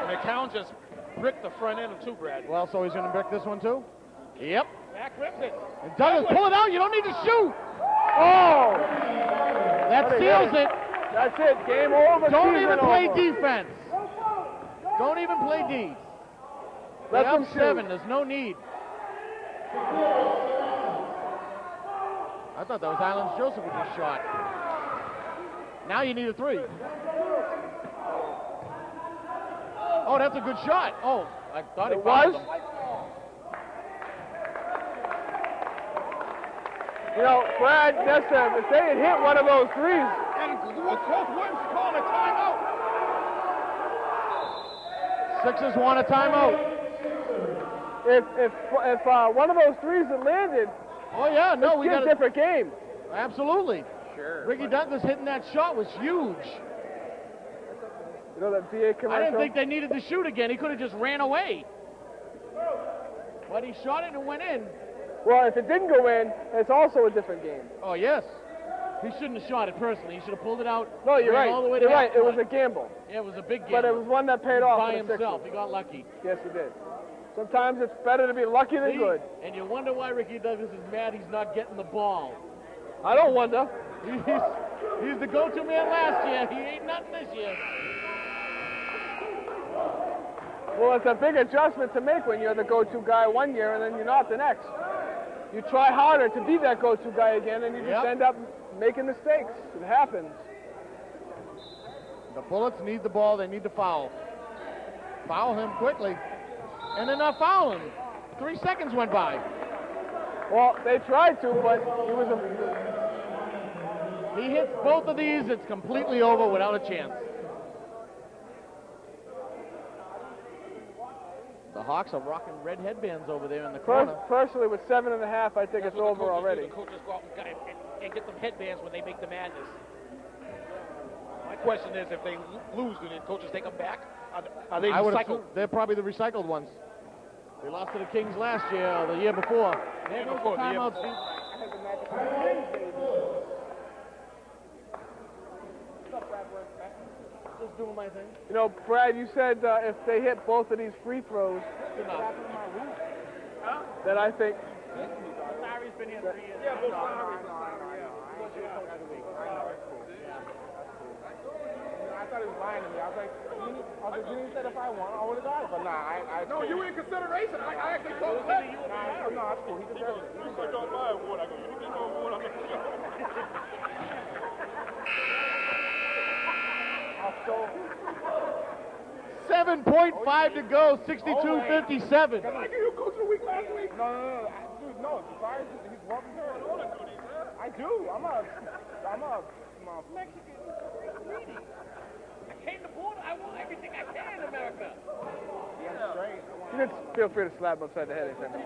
McCown just bricked the front end of 2, Brad. Well, so he's going to brick this one too? Yep. Mac rips it. And Douglas, pull it out. You don't need to shoot. Oh! That seals it. That's it. Game over. Don't season even play over. defense. Don't even play D. Let They're them up shoot. 7. There's no need. I thought that was Islands Joseph with his shot. Now you need a 3. Oh, that's a good shot. Oh, I thought it was? him. You know, Brad, if they had hit one of those threes. And Coach Williams is calling a timeout. Sixers want a timeout. If one of those threes had landed, Oh yeah, no, we it's got a different game. Absolutely. Sure. Ricky Douglas hitting that shot was huge. You know that VA commercial? I didn't think they needed to shoot again. He could have just ran away. But he shot it and went in. Well, if it didn't go in, it's also a different game. Oh, yes. He shouldn't have shot it personally. He should have pulled it out. No, you're ran right. All the way to You're half right. It was court. a gamble. Yeah, it was a big gamble. But it was one that paid off by for the himself. Sixers. He got lucky. Yes, he did. Sometimes it's better to be lucky than See? good. And you wonder why Ricky Douglas is mad he's not getting the ball. I don't wonder. He's the go-to man last year. He ain't nothing this year. Well, it's a big adjustment to make when you're the go-to guy one year and then you're not the next. You try harder to be that go-to guy again, and you just end up making mistakes. It happens. The Bullets need the ball. They need to foul. Foul him quickly. And they're not fouling. 3 seconds went by. Well, they tried to, but he was He hits both of these, it's completely over without a chance. The Hawks are rocking red headbands over there in the corner. Personally, with 7.5, I think it's over already. The coaches go out and get them headbands when they make the madness. My question is, if they lose, do the coaches take them back? Are they recycled? They're probably the recycled ones. They lost to the Kings last year, or the year before. There goes the timeout. Just doing my thing. You know, Brad, you said if they hit both of these free throws, then I think. Larry's been here 3 years. Yeah, both Larry's. I thought he was lying to me. I was like, Gene said if I won, I would have died. But nah, I No, you were in consideration. I actually told him that. Nah, no, that's cool. He deserves it. You said don't buy a award. I go, you didn't know award. I'm not sure. I'll show. 7.5 to go, 62-57. Can I give you coach of the week last week? No. Dude, no. Besides, he's well deserved. I do. I'm a Mexican greedy. I came to board. I want everything I can in America. You can feel free to slap him upside the head anytime.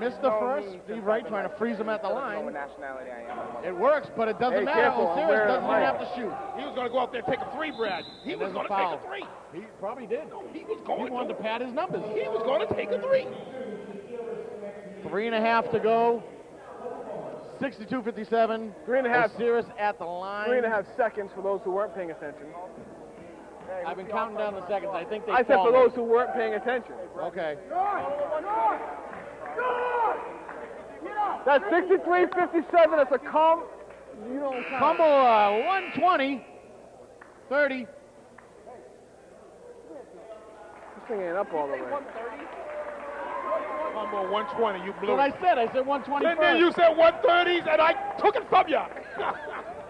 Missed the first. Steve Wright trying to freeze him at the line. nationality I am. It works, but it doesn't Hey, matter. careful, I'm Osiris wearing a doesn't even mic. have to shoot. He was going to go out there and take a three, Brad. He And was there's a going to take foul. a three. He probably did. He was He going wanted to pad his numbers. He was going to take a three. 3.5 to go. 62-57. 3.5. Osiris at the line. 3.5 seconds for those who weren't paying attention. I've been counting down the seconds. I think they I said for followed. those who weren't paying attention. Okay. That's 63-57. It's a you don't count. Combo 120. 30. This thing ain't up all the way. Combo 120, you That's blew what it. I said. I said 120 And then you said 130s, and I took it from you.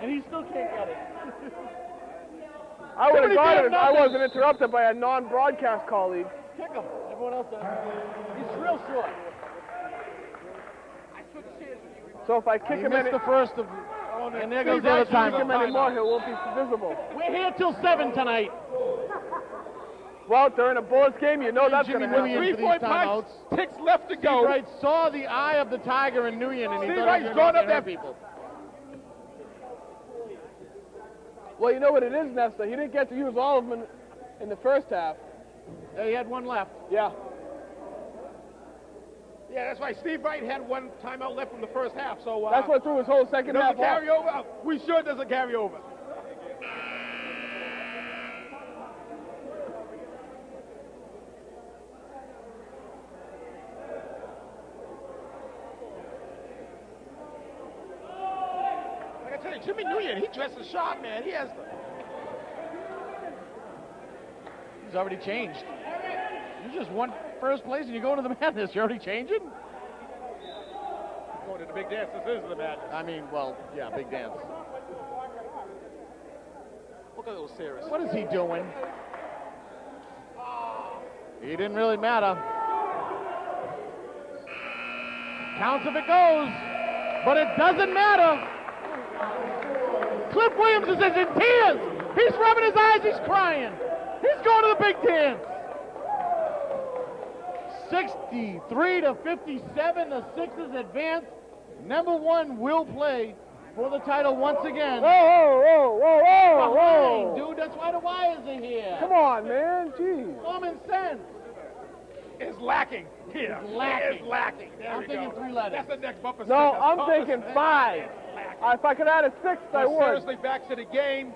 And he still can't get it. I would have Somebody got damn it if I nothing. wasn't interrupted by a non-broadcast colleague. Kick him. Everyone else does. He's real short. So if I kick He him missed any, the first of... And there goes if the I other kick time. him anymore, he won't be visible. We're here till 7 tonight. Well, during a Bullets game, you know that's going to Jimmy happen. Nguyen for these 3 point timeouts. punch, 6 left to Steve go. Wright saw the eye of the tiger in Nguyen, and he Steve thought Wright's he was going going up to hurt there. people. Well, you know what it is, Nesta. He didn't get to use all of them in the first half. Yeah, he had one left. Yeah. Yeah, that's right. Steve Wright had 1 timeout left from the first half, so That's what threw his whole second half doesn't off. carry over. We sure it doesn't carry over. Like I tell you, Jimmy Nguyen, he dresses sharp, man. He has. He's already changed. You just won first place and you go into the madness. You're already changing? Going to the big dance. This is the madness. I mean, well, yeah, big dance. Look at those series. What is he doing? He didn't really matter. Counts if it goes, but it doesn't matter. Cliff Williams is in tears. He's rubbing his eyes. He's crying. He's going to the big dance. 63-57. The Sixers advance. Number 1 will play for the title once again. Whoa. Behind, dude. That's why the wires are here. Come on, man. Jeez. Common sense. Is lacking here. It's lacking. It is lacking. There I'm we thinking go. 3 letters. That's the next bumper No, sticker. I'm Common thinking sense 5. is lacking. If I could add a 6th, I But would. seriously, back to the game.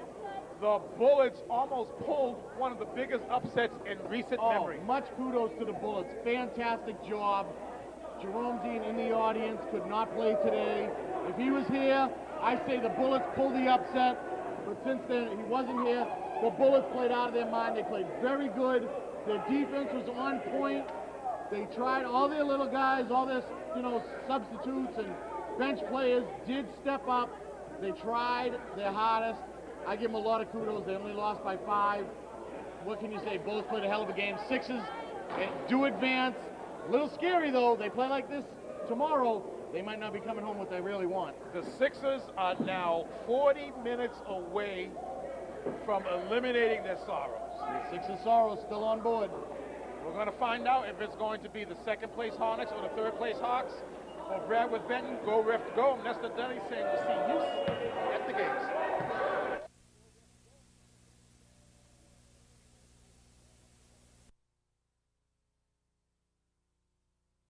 The Bullets almost pulled one of the biggest upsets in recent memory. Much kudos to the Bullets. Fantastic job. Jerome Dean in the audience could not play today. If he was here, I say the Bullets pulled the upset. But since then he wasn't here, the Bullets played out of their mind. They played very good. Their defense was on point. They tried, all their little guys, all their substitutes and bench players did step up. They tried their hardest. I give them a lot of kudos. They only lost by 5. What can you say? Bullets played a hell of a game. Sixers do advance. A little scary though. They play like this tomorrow. They might not be coming home what they really want. The Sixers are now 40 minutes away from eliminating their sorrows. The Sixers sorrows still on board. We're going to find out if it's going to be the second place Hornets or the third place Hawks. Or Brad with Benton, go Rift, go. Nestor Dunny saying we'll see you at the games.